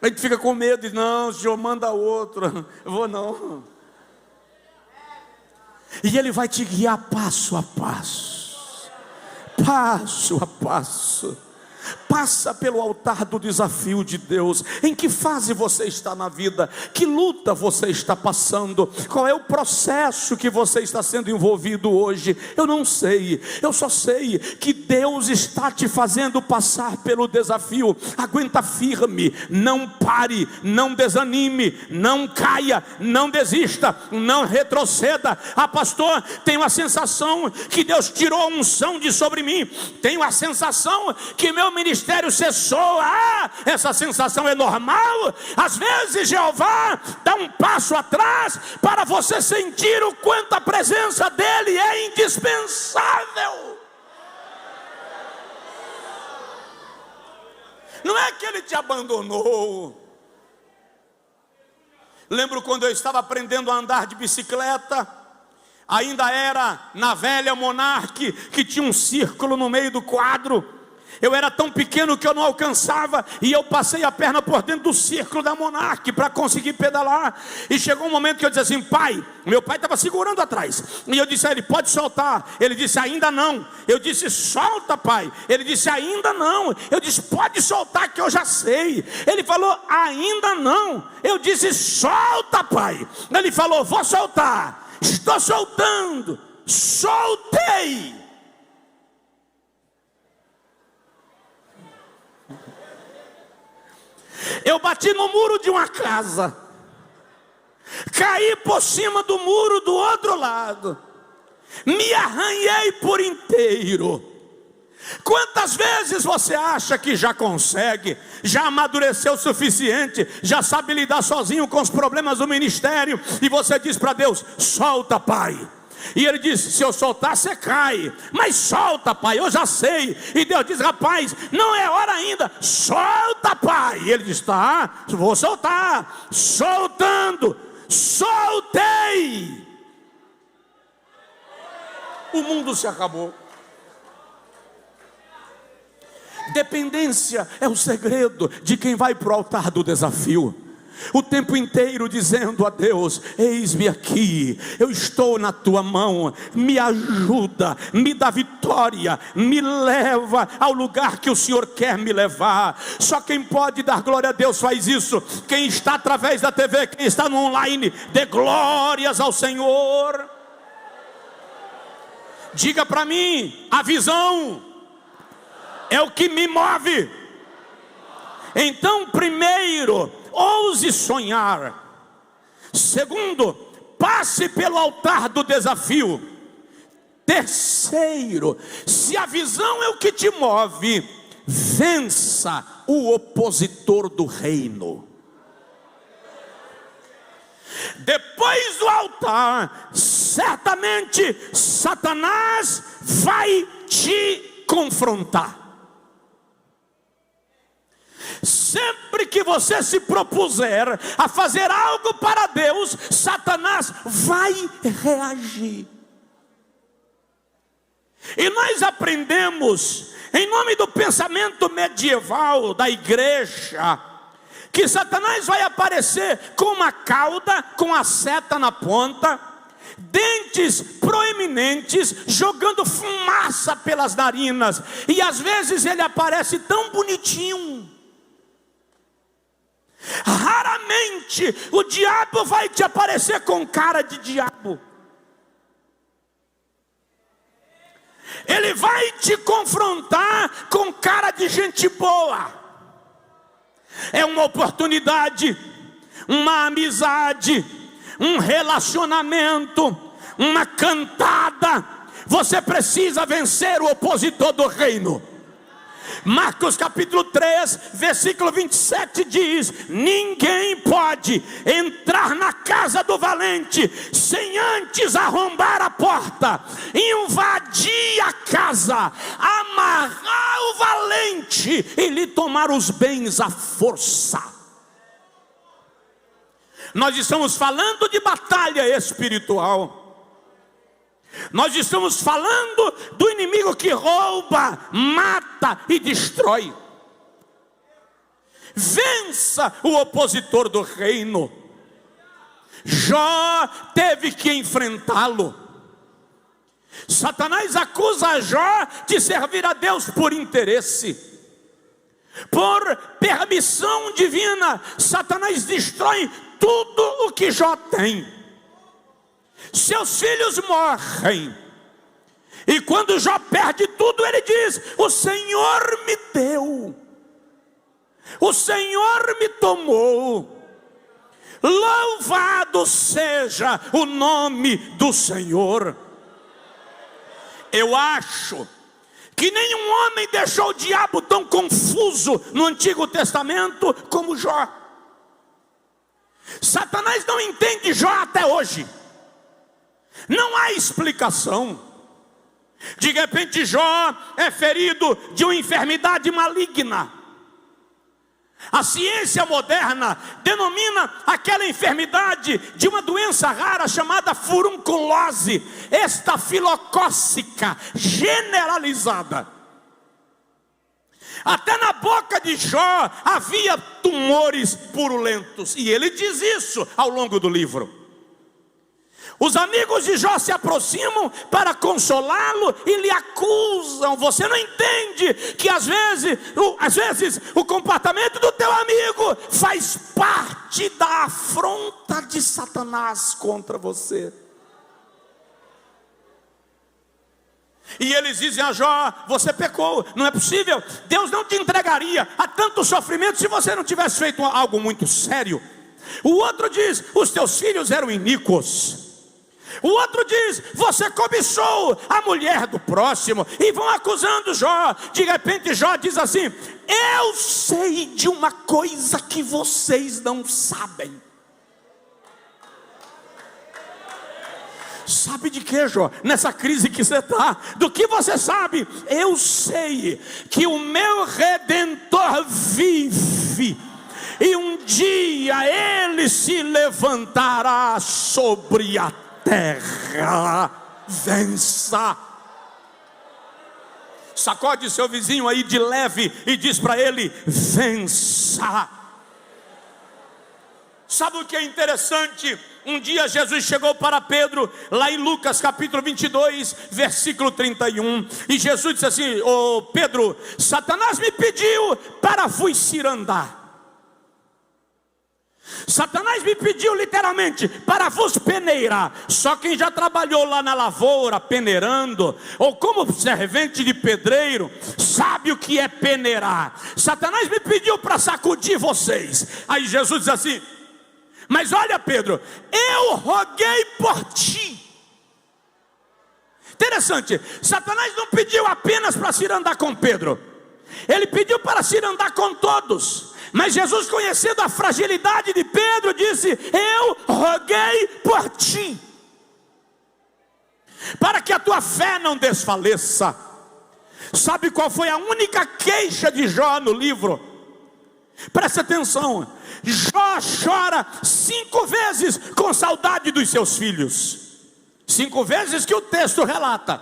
A gente fica com medo e não, o Senhor manda outro, eu vou não. E Ele vai te guiar passo a passo, passo a passo. Passa pelo altar do desafio de Deus. Em que fase você está na vida? Que luta você está passando? Qual é o processo que você está sendo envolvido hoje? Eu não sei. Eu só sei que Deus está te fazendo passar pelo desafio. Aguenta firme. Não pare. Não desanime. Não caia. Não desista. Não retroceda. Ah, pastor, tenho a sensação que Deus tirou a unção de sobre mim. Tenho a sensação que meu ministério cessou. Essa sensação é normal. Às vezes Jeová dá um passo atrás para você sentir o quanto a presença dele é indispensável. Não é que ele te abandonou. Lembro quando eu estava aprendendo a andar de bicicleta, ainda era na velha Monarch, que tinha um círculo no meio do quadro. Eu era tão pequeno que eu não alcançava, e eu passei a perna por dentro do círculo da Monarch para conseguir pedalar. E chegou um momento que eu disse assim: pai, meu pai estava segurando atrás, e eu disse a ele: pode soltar. Ele disse: ainda não. Eu disse: solta, pai. Ele disse: ainda não. Eu disse: pode soltar que eu já sei. Ele falou: ainda não. Eu disse: solta, pai. Ele falou: vou soltar. Estou soltando. Soltei. Eu bati no muro de uma casa, caí por cima do muro do outro lado, me arranhei por inteiro. Quantas vezes você acha que já consegue, já amadureceu o suficiente, já sabe lidar sozinho com os problemas do ministério, e você diz para Deus: solta, pai. E ele disse: se eu soltar, você cai. Mas solta, pai, eu já sei. E Deus diz: rapaz, não é hora ainda. Solta, pai. E ele diz: tá, vou soltar. Soltando. Soltei. O mundo se acabou. Dependência é o segredo de quem vai para o altar do desafio. o tempo inteiro dizendo a Deus: eis-me aqui, eu estou na tua mão, me ajuda, me dá vitória, me leva ao lugar que o Senhor quer me levar. Só quem pode dar glória a Deus faz isso. Quem está através da TV, quem está no online, dê glórias ao Senhor. Diga para mim: a visão é o que me move. Então, primeiro, ouse sonhar. Segundo, passe pelo altar do desafio. Terceiro, se a visão é o que te move, vença o opositor do reino. Depois do altar, certamente Satanás vai te confrontar. Sempre que você se propuser a fazer algo para Deus, Satanás vai reagir. E nós aprendemos, em nome do pensamento medieval da igreja, que Satanás vai aparecer com uma cauda, com a seta na ponta, dentes proeminentes, jogando fumaça pelas narinas. E às vezes ele aparece tão bonitinho. Raramente o diabo vai te aparecer com cara de diabo. Ele vai te confrontar com cara de gente boa. É uma oportunidade, uma amizade, um relacionamento, uma cantada. Você precisa vencer o opositor do reino. Marcos capítulo 3, versículo 27 diz: ninguém pode entrar na casa do valente sem antes arrombar a porta, invadir a casa, amarrar o valente e lhe tomar os bens à força. Nós estamos falando de batalha espiritual. Nós estamos falando do inimigo que rouba, mata e destrói. Vença o opositor do reino. Jó teve que enfrentá-lo. Satanás acusa Jó de servir a Deus por interesse. Por permissão divina, Satanás destrói tudo o que Jó tem. Seus filhos morrem. E quando Jó perde tudo, ele diz: o Senhor me deu, o Senhor me tomou. Louvado seja o nome do Senhor. Eu acho que nenhum homem deixou o diabo tão confuso no Antigo Testamento como Jó. Satanás não entende Jó até hoje. Não há explicação. De repente Jó é ferido de uma enfermidade maligna. A ciência moderna denomina aquela enfermidade de uma doença rara chamada furunculose estafilocócica generalizada. Até na boca de Jó havia tumores purulentos, e ele diz isso ao longo do livro. Os amigos de Jó se aproximam para consolá-lo e lhe acusam. Você não entende que às vezes o comportamento do teu amigo faz parte da afronta de Satanás contra você. E eles dizem a Jó: você pecou, não é possível, Deus não te entregaria a tanto sofrimento se você não tivesse feito algo muito sério. O outro diz: os teus filhos eram iníquos. O outro diz: você cobiçou a mulher do próximo. E vão acusando Jó. De repente Jó diz assim: eu sei de uma coisa que vocês não sabem. Sabe de que, Jó? Nessa crise que você está, do que você sabe? Eu sei que o meu Redentor vive, e um dia ele se levantará sobre a terra. Vença. Sacode seu vizinho aí de leve e diz para ele: vença. Sabe o que é interessante? Um dia Jesus chegou para Pedro, lá em Lucas capítulo 22, versículo 31. E Jesus disse assim: ô Pedro, Satanás me pediu para vos cirandar. Satanás me pediu literalmente para vos peneirar. Só quem já trabalhou lá na lavoura peneirando, ou como servente de pedreiro, sabe o que é peneirar. Satanás me pediu para sacudir vocês. Aí Jesus diz assim: mas olha, Pedro, eu roguei por ti. Interessante, Satanás não pediu apenas para cirandar com Pedro, ele pediu para cirandar com todos. Mas Jesus, conhecendo a fragilidade de Pedro, disse: eu roguei por ti, para que a tua fé não desfaleça. Sabe qual foi a única queixa de Jó no livro? Presta atenção. Jó chora 5 vezes com saudade dos seus filhos. 5 vezes que o texto relata.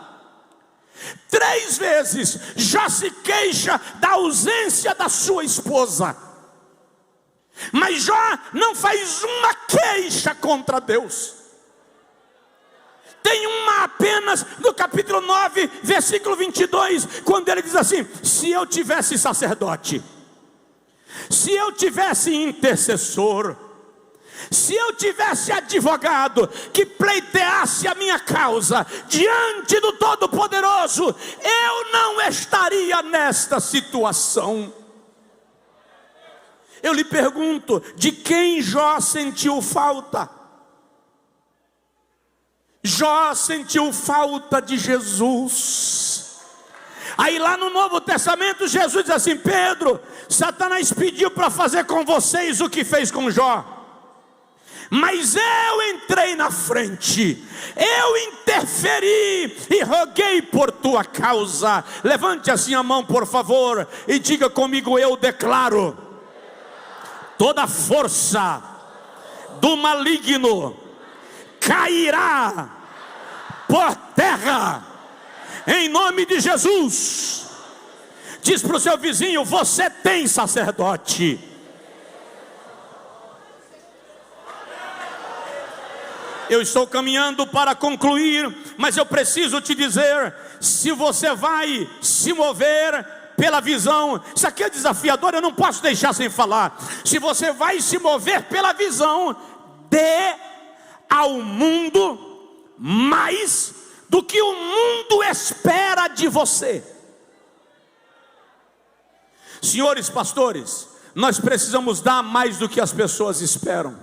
3 vezes Jó se queixa da ausência da sua esposa. Mas Jó não faz uma queixa contra Deus. Tem uma apenas no capítulo 9, versículo 22, quando ele diz assim: se eu tivesse sacerdote, se eu tivesse intercessor, se eu tivesse advogado que pleiteasse a minha causa diante do Todo-Poderoso, eu não estaria nesta situação. Eu lhe pergunto, de quem Jó sentiu falta? Jó sentiu falta de Jesus. Aí lá no Novo Testamento Jesus diz assim: Pedro, Satanás pediu para fazer com vocês o que fez com Jó, mas eu entrei na frente, eu interferi e roguei por tua causa. Levante assim a mão, por favor, e diga comigo: eu declaro toda força do maligno cairá por terra, em nome de Jesus. Diz para o seu vizinho: você tem sacerdote. Eu estou caminhando para concluir, mas eu preciso te dizer: se você vai se mover pela visão, isso aqui é desafiador, eu não posso deixar sem falar. Se você vai se mover pela visão, dê ao mundo mais do que o mundo espera de você. Senhores pastores, nós precisamos dar mais do que as pessoas esperam.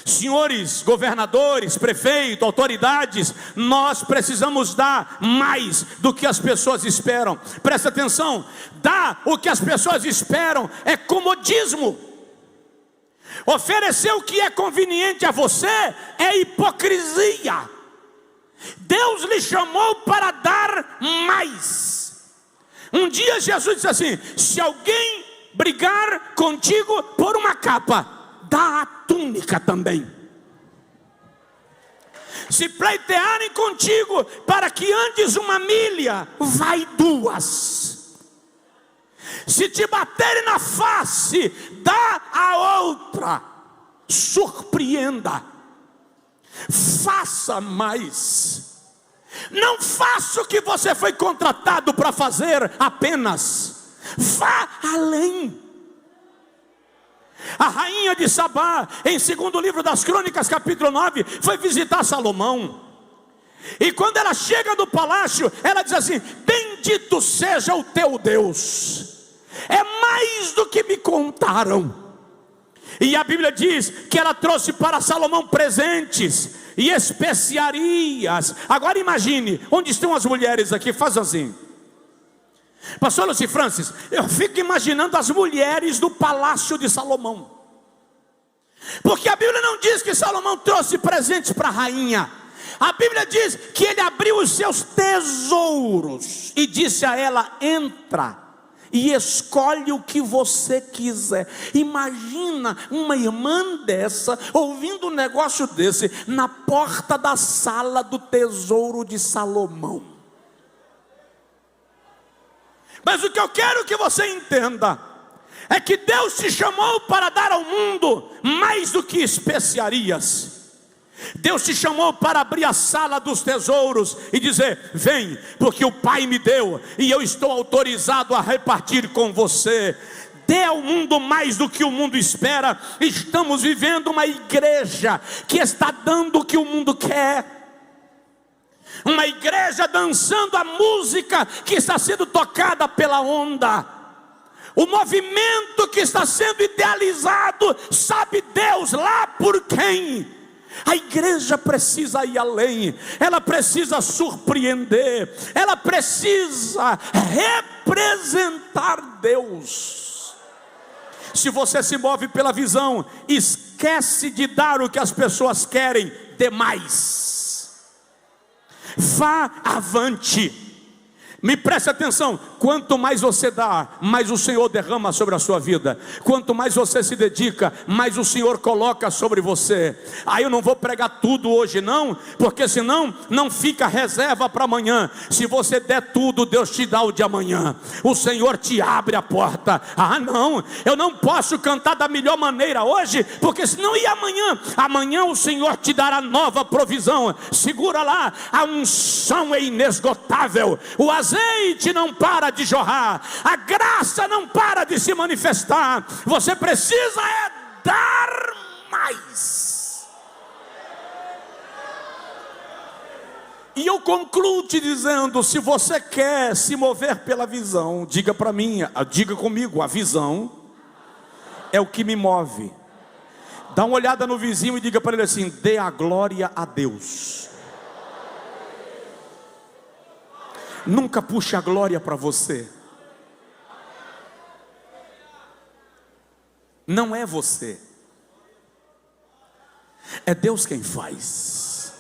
Senhores governadores, prefeitos, autoridades, nós precisamos dar mais do que as pessoas esperam. Presta atenção: dar o que as pessoas esperam é comodismo. Oferecer o que é conveniente a você é hipocrisia. Deus lhe chamou para dar mais. Um dia Jesus disse assim: se alguém brigar contigo por uma capa, dá a túnica também. Se pleitearem contigo para que andes 1 milha, vai 2. Se te baterem na face, dá a outra. Surpreenda. Faça mais. Não faça o que você foi contratado para fazer apenas. Vá além. A rainha de Sabá, em 2º livro das Crônicas, capítulo 9, foi visitar Salomão. E quando ela chega no palácio, ela diz assim: bendito seja o teu Deus, é mais do que me contaram. E a Bíblia diz que ela trouxe para Salomão presentes e especiarias. Agora imagine, onde estão as mulheres aqui? Faz assim. Pastor Luci Francis, eu fico imaginando as mulheres do palácio de Salomão, porque a Bíblia não diz que Salomão trouxe presentes para a rainha. A Bíblia diz que ele abriu os seus tesouros e disse a ela: entra e escolhe o que você quiser. Imagina uma irmã dessa ouvindo um negócio desse na porta da sala do tesouro de Salomão. Mas o que eu quero que você entenda é que Deus te chamou para dar ao mundo mais do que especiarias. Deus te chamou para abrir a sala dos tesouros e dizer: vem, porque o Pai me deu e eu estou autorizado a repartir com você. Dê ao mundo mais do que o mundo espera. Estamos vivendo uma igreja que está dando o que o mundo quer. Uma igreja dançando a música que está sendo tocada pela onda. O movimento que está sendo idealizado, sabe Deus lá por quem? A igreja precisa ir além, ela precisa surpreender, ela precisa representar Deus. Se você se move pela visão, esquece de dar o que as pessoas querem, dê mais. Vá avante. Me preste atenção, quanto mais você dá, mais o Senhor derrama sobre a sua vida. Quanto mais você se dedica, mais o Senhor coloca sobre você. Aí eu não vou pregar tudo hoje não, porque senão não fica reserva para amanhã. Se você der tudo, Deus te dá o de amanhã. O Senhor te abre a porta. Ah não, eu não posso cantar da melhor maneira hoje, porque senão e amanhã? Amanhã o Senhor te dará nova provisão. Segura lá, a unção é inesgotável. O azeite não para de jorrar, a graça não para de se manifestar. Você precisa dar mais. E eu concluo te dizendo: se você quer se mover pela visão, diga para mim, diga comigo, a visão é o que me move. Dá uma olhada no vizinho e diga para ele assim: dê a glória a Deus. Nunca puxe a glória para você. Não é você, é Deus quem faz.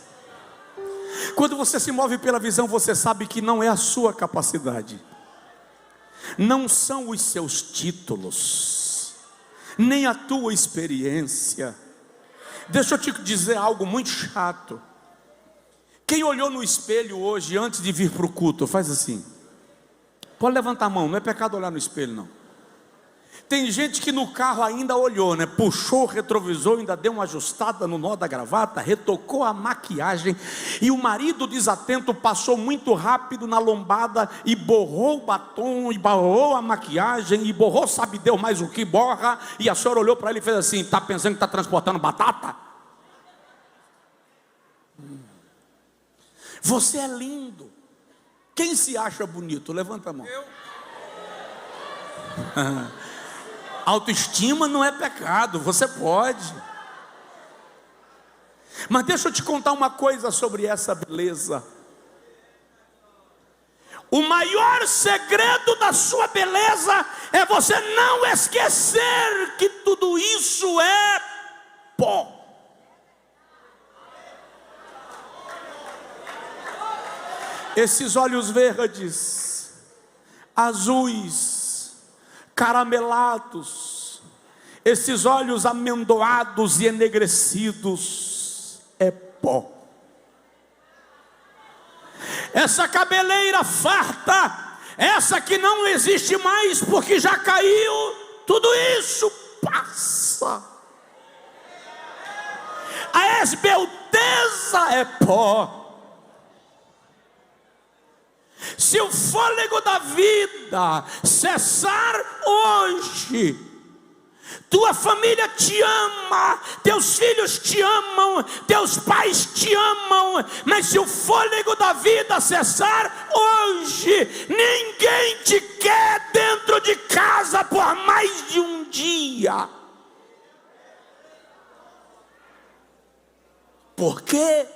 Quando você se move pela visão, você sabe que não é a sua capacidade, não são os seus títulos, nem a tua experiência. Deixa eu te dizer algo muito chato. Quem olhou no espelho hoje antes de vir para o culto, faz assim. Pode levantar a mão, não é pecado olhar no espelho não. Tem gente que no carro ainda olhou, né? Puxou o retrovisor, ainda deu uma ajustada no nó da gravata, retocou a maquiagem. E o marido desatento passou muito rápido na lombada e borrou o batom, e borrou a maquiagem, e borrou sabe Deus mais o que borra. E a senhora olhou para ele e fez assim: está pensando que está transportando batata? Você é lindo. Quem se acha bonito? Levanta a mão. Eu. Autoestima não é pecado, você pode. Mas deixa eu te contar uma coisa sobre essa beleza. O maior segredo da sua beleza é você não esquecer que tudo isso é pó. Esses olhos verdes, azuis, caramelados, esses olhos amendoados e enegrecidos, é pó. Essa cabeleira farta, essa que não existe mais porque já caiu, tudo isso passa. A esbelteza é pó. Se o fôlego da vida cessar hoje, tua família te ama, teus filhos te amam, teus pais te amam, mas se o fôlego da vida cessar hoje, ninguém te quer dentro de casa por mais de um dia. Por quê?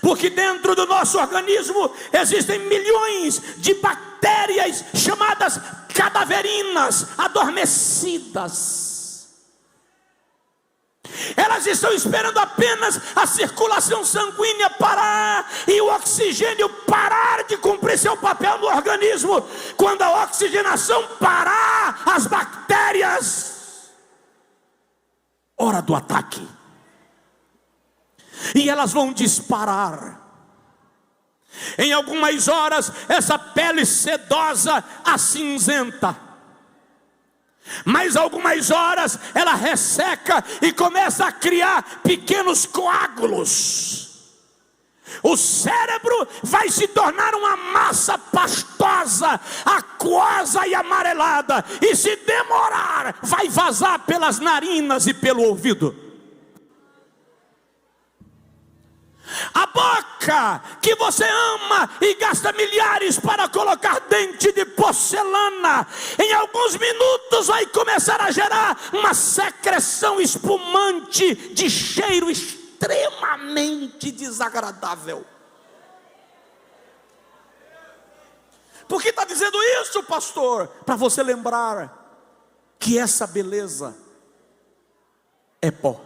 Porque dentro do nosso organismo existem milhões de bactérias chamadas cadaverinas, adormecidas. Elas estão esperando apenas a circulação sanguínea parar e o oxigênio parar de cumprir seu papel no organismo. Quando a oxigenação parar, as bactérias, hora do ataque. E elas vão disparar. Em algumas horas, essa pele sedosa, acinzenta. Mas algumas horas ela resseca e começa a criar pequenos coágulos. O cérebro vai se tornar uma massa pastosa, aquosa e amarelada, e se demorar, vai vazar pelas narinas e pelo ouvido. A boca que você ama e gasta milhares para colocar dente de porcelana, em alguns minutos vai começar a gerar uma secreção espumante de cheiro extremamente desagradável. Por que está dizendo isso, pastor? Para você lembrar que essa beleza é pó.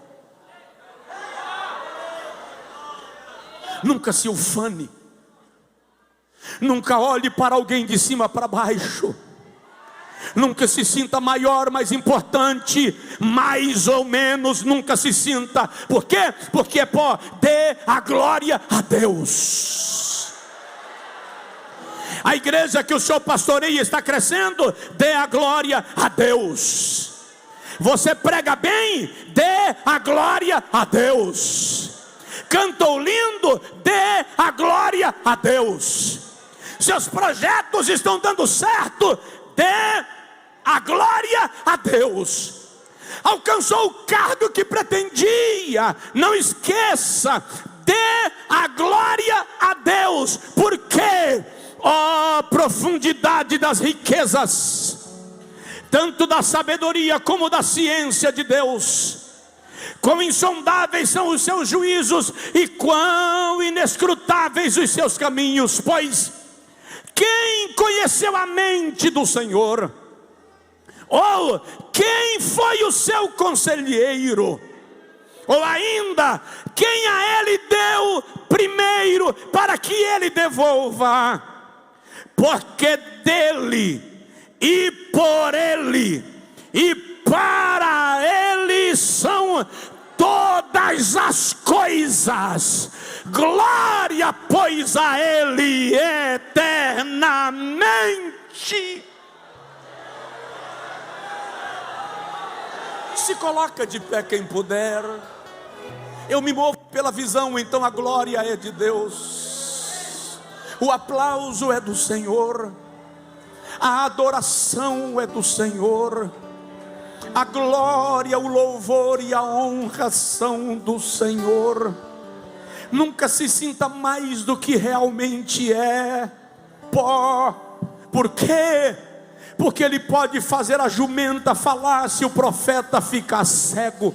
Nunca se ufane, nunca olhe para alguém de cima para baixo, nunca se sinta maior, mais importante, mais ou menos, nunca se sinta. Por quê? Porque é pó. Dê a glória a Deus. A igreja que o senhor pastoreia está crescendo, dê a glória a Deus. Você prega bem, dê a glória a Deus. Cantou lindo, dê a glória a Deus. Seus projetos estão dando certo, dê a glória a Deus. Alcançou o cargo que pretendia, não esqueça, dê a glória a Deus. Porque, ó profundidade das riquezas, tanto da sabedoria como da ciência de Deus, quão insondáveis são os seus juízos e quão inescrutáveis os seus caminhos. Pois quem conheceu a mente do Senhor? Ou quem foi o seu conselheiro? Ou ainda, quem a ele deu primeiro para que ele devolva? Porque dele e por ele e para ele são todas as coisas. Glória, pois, a ele eternamente. Se coloca de pé quem puder. Eu me movo pela visão, então a glória é de Deus, o aplauso é do Senhor, a adoração é do Senhor, a glória, o louvor e a honra são do Senhor. Nunca se sinta mais do que realmente é pó. Por quê? Porque ele pode fazer a jumenta falar se o profeta ficar cego.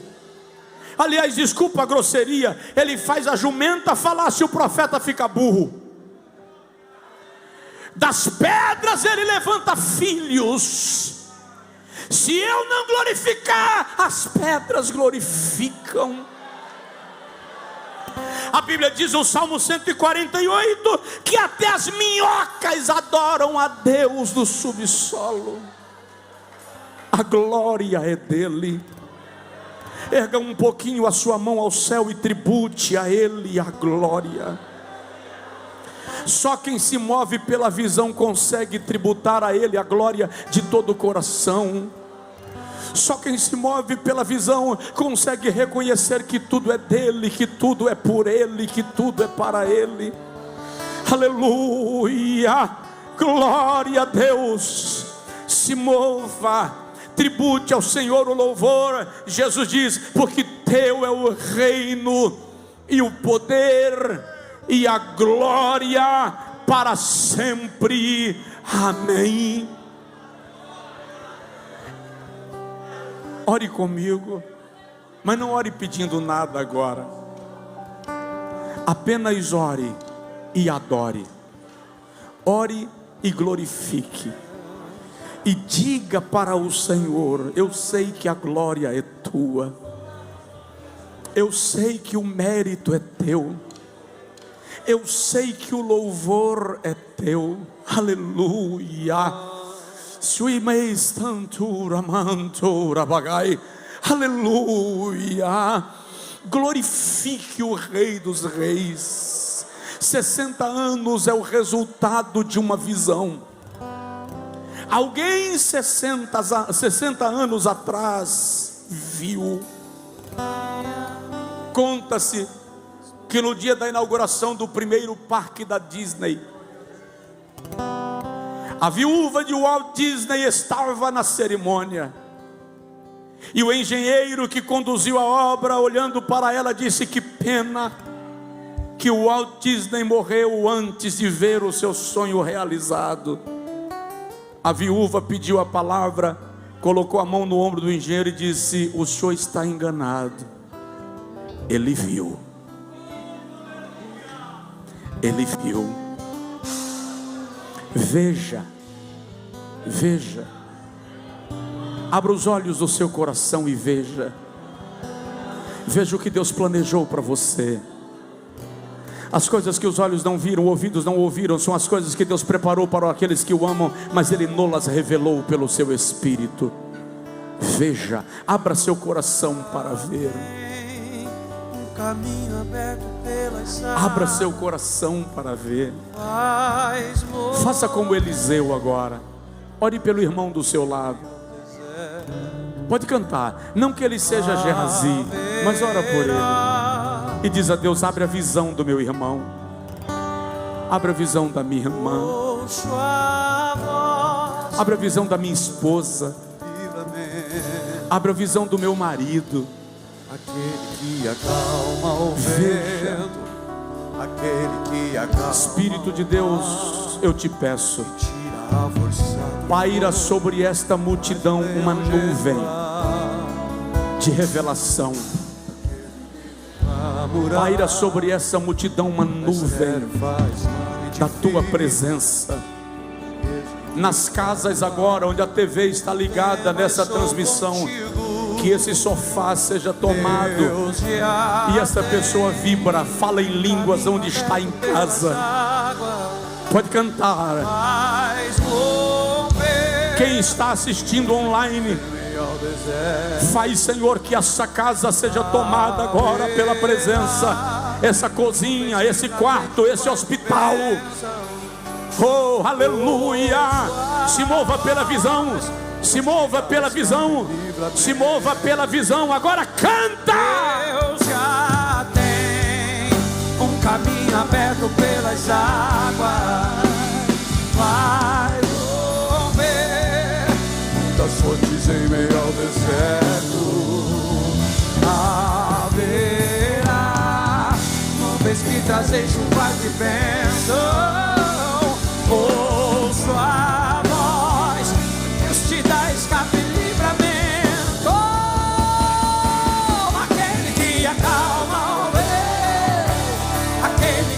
Aliás, desculpa a grosseria, ele faz a jumenta falar se o profeta fica burro. Das pedras ele levanta filhos. Se eu não glorificar, as pedras glorificam. A Bíblia diz no Salmo 148 que até as minhocas adoram a Deus do subsolo. A glória é dele. Erga um pouquinho a sua mão ao céu e tribute a ele a glória. Só quem se move pela visão consegue tributar a ele a glória de todo o coração. Só quem se move pela visão consegue reconhecer que tudo é dele, que tudo é por ele, que tudo é para ele. Aleluia, glória a Deus. Se mova, tribute ao Senhor o louvor. Jesus diz: porque teu é o reino e o poder e a glória para sempre. Amém. Ore comigo, mas não ore pedindo nada agora. Apenas ore e adore. Ore e glorifique. E diga para o Senhor: eu sei que a glória é tua. Eu sei que o mérito é teu. Eu sei que o louvor é teu. Aleluia. Aleluia. Glorifique o Rei dos Reis. 60 anos é o resultado de uma visão. Alguém 60 anos atrás viu. Conta-se que no dia da inauguração do primeiro parque da Disney, a viúva de Walt Disney estava na cerimônia, e o engenheiro que conduziu a obra, olhando para ela, disse: que pena que o Walt Disney morreu antes de ver o seu sonho realizado. A viúva pediu a palavra, colocou a mão no ombro do engenheiro e disse: o senhor está enganado. Ele viu. Ele viu. Veja, veja. Abra os olhos do seu coração e veja. Veja o que Deus planejou para você. As coisas que os olhos não viram, ouvidos não ouviram, são as coisas que Deus preparou para aqueles que o amam, mas Ele não-las revelou pelo seu Espírito. Veja, abra seu coração para ver. Abra seu coração para ver. Faça como Eliseu agora. Ore pelo irmão do seu lado. Pode cantar, não que ele seja Gehazi, mas ora por ele e diz a Deus: abre a visão do meu irmão, abre a visão da minha irmã, abre a visão da minha esposa, abre a visão do meu marido. Aquele que acalma o vento, aquele que acalma. Espírito de Deus, eu te peço, paira sobre esta multidão uma nuvem de revelação. Paira sobre essa multidão uma nuvem da tua presença. Nas casas agora, onde a TV está ligada nessa transmissão, que esse sofá seja tomado e essa pessoa vibra, fala em línguas onde está em casa. Pode cantar. Quem está assistindo online, faz, Senhor, que essa casa seja tomada agora pela presença. Essa cozinha, esse quarto, esse hospital. Oh, aleluia. Se mova pela visão. Se mova pela visão. Se mova pela visão. Agora canta. Deus já tem um caminho aberto pelas águas. Vai romper muitas fontes em meio ao deserto. Haverá nuvens que trazem chuva de bênção. Ouço a voz, Deus te dá escape e livramento. Aquele que acalma o vento, aquele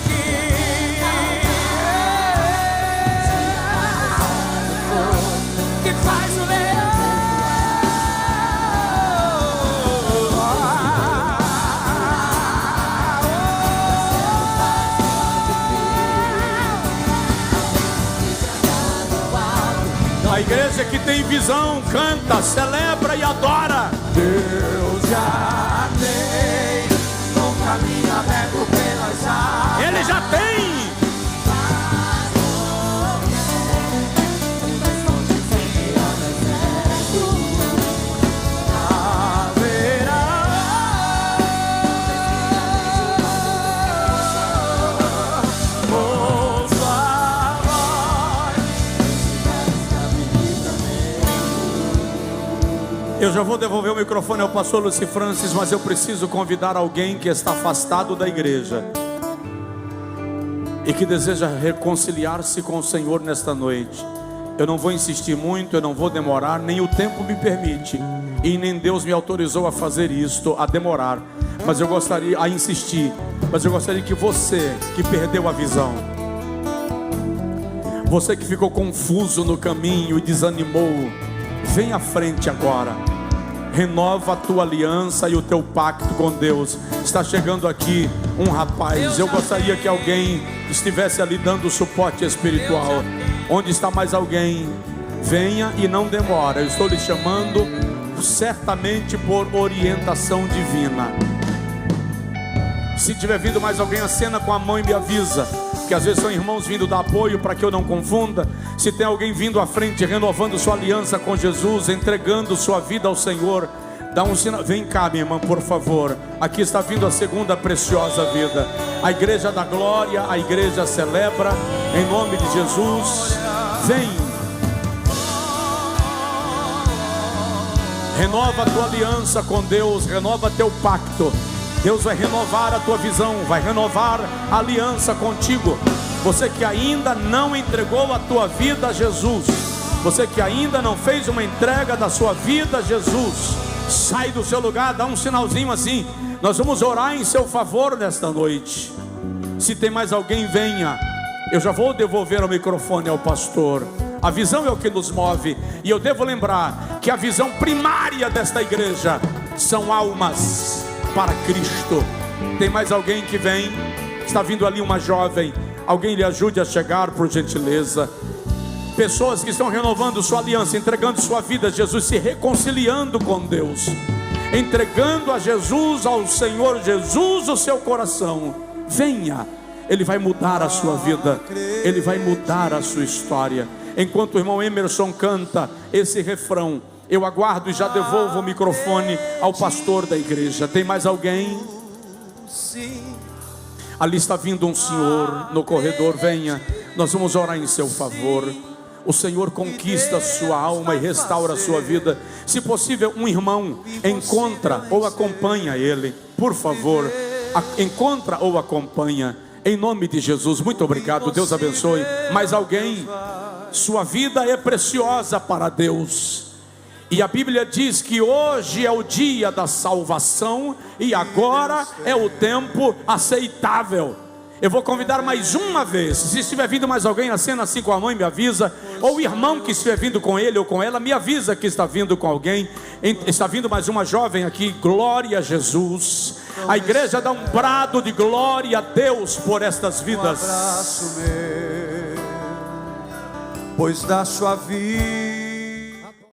que faz o leão. A igreja que tem visão canta, celebra e adora. Deus já tem um caminho aberto pelas águas. Ele já tem. Eu já vou devolver o microfone ao pastor Luci Francis, mas eu preciso convidar alguém que está afastado da igreja e que deseja reconciliar-se com o Senhor nesta noite. Eu não vou insistir muito, eu não vou demorar, nem o tempo me permite, e nem Deus me autorizou a fazer isto, a demorar, mas eu gostaria, a insistir, mas eu gostaria que você que perdeu a visão, você que ficou confuso no caminho e desanimou, vem à frente agora. Renova a tua aliança e o teu pacto com Deus. Está chegando aqui um rapaz. Eu gostaria que alguém estivesse ali dando suporte espiritual. Onde está mais alguém? Venha e não demora. Eu estou lhe chamando certamente por orientação divina. Se tiver vindo mais alguém, acena com a mão e me avisa. que às vezes são irmãos vindo dar apoio, para que eu não confunda. Se tem alguém vindo à frente, renovando sua aliança com Jesus, entregando sua vida ao Senhor, dá um sinal. Vem cá, minha irmã, por favor. Aqui está vindo a segunda preciosa vida. A igreja da glória, a igreja celebra, em nome de Jesus. Vem, renova a tua aliança com Deus, renova teu pacto. Deus vai renovar a tua visão, vai renovar a aliança contigo. Você que ainda não entregou a tua vida a Jesus, você que ainda não fez uma entrega da sua vida a Jesus, sai do seu lugar, dá um sinalzinho assim. Nós vamos orar em seu favor nesta noite. Se tem mais alguém, venha. Eu já vou devolver o microfone ao pastor. A visão é o que nos move. E eu devo lembrar que a visão primária desta igreja são almas para Cristo. Tem mais alguém que vem? Está vindo ali uma jovem. Alguém lhe ajude a chegar, por gentileza. Pessoas que estão renovando sua aliança, entregando sua vida a Jesus, se reconciliando com Deus, entregando a Jesus, ao Senhor Jesus, o seu coração. Venha, Ele vai mudar a sua vida, Ele vai mudar a sua história. Enquanto o irmão Emerson canta esse refrão, eu aguardo e já devolvo o microfone ao pastor da igreja. Tem mais alguém? Ali está vindo um senhor no corredor. Venha, nós vamos orar em seu favor. O Senhor conquista a sua alma e restaura a sua vida. Se possível, um irmão encontra ou acompanha ele. Por favor, encontra ou acompanha, em nome de Jesus. Muito obrigado, Deus abençoe. Mais alguém? Sua vida é preciosa para Deus. E a Bíblia diz que hoje é o dia da salvação e agora é o tempo aceitável. Eu vou convidar mais uma vez. Se estiver vindo mais alguém, acena assim com a mãe, me avisa. Ou o irmão que estiver vindo com ele ou com ela, me avisa que está vindo com alguém. Está vindo mais uma jovem aqui. Glória a Jesus. A igreja dá um brado de glória a Deus por estas vidas. Pois da sua vida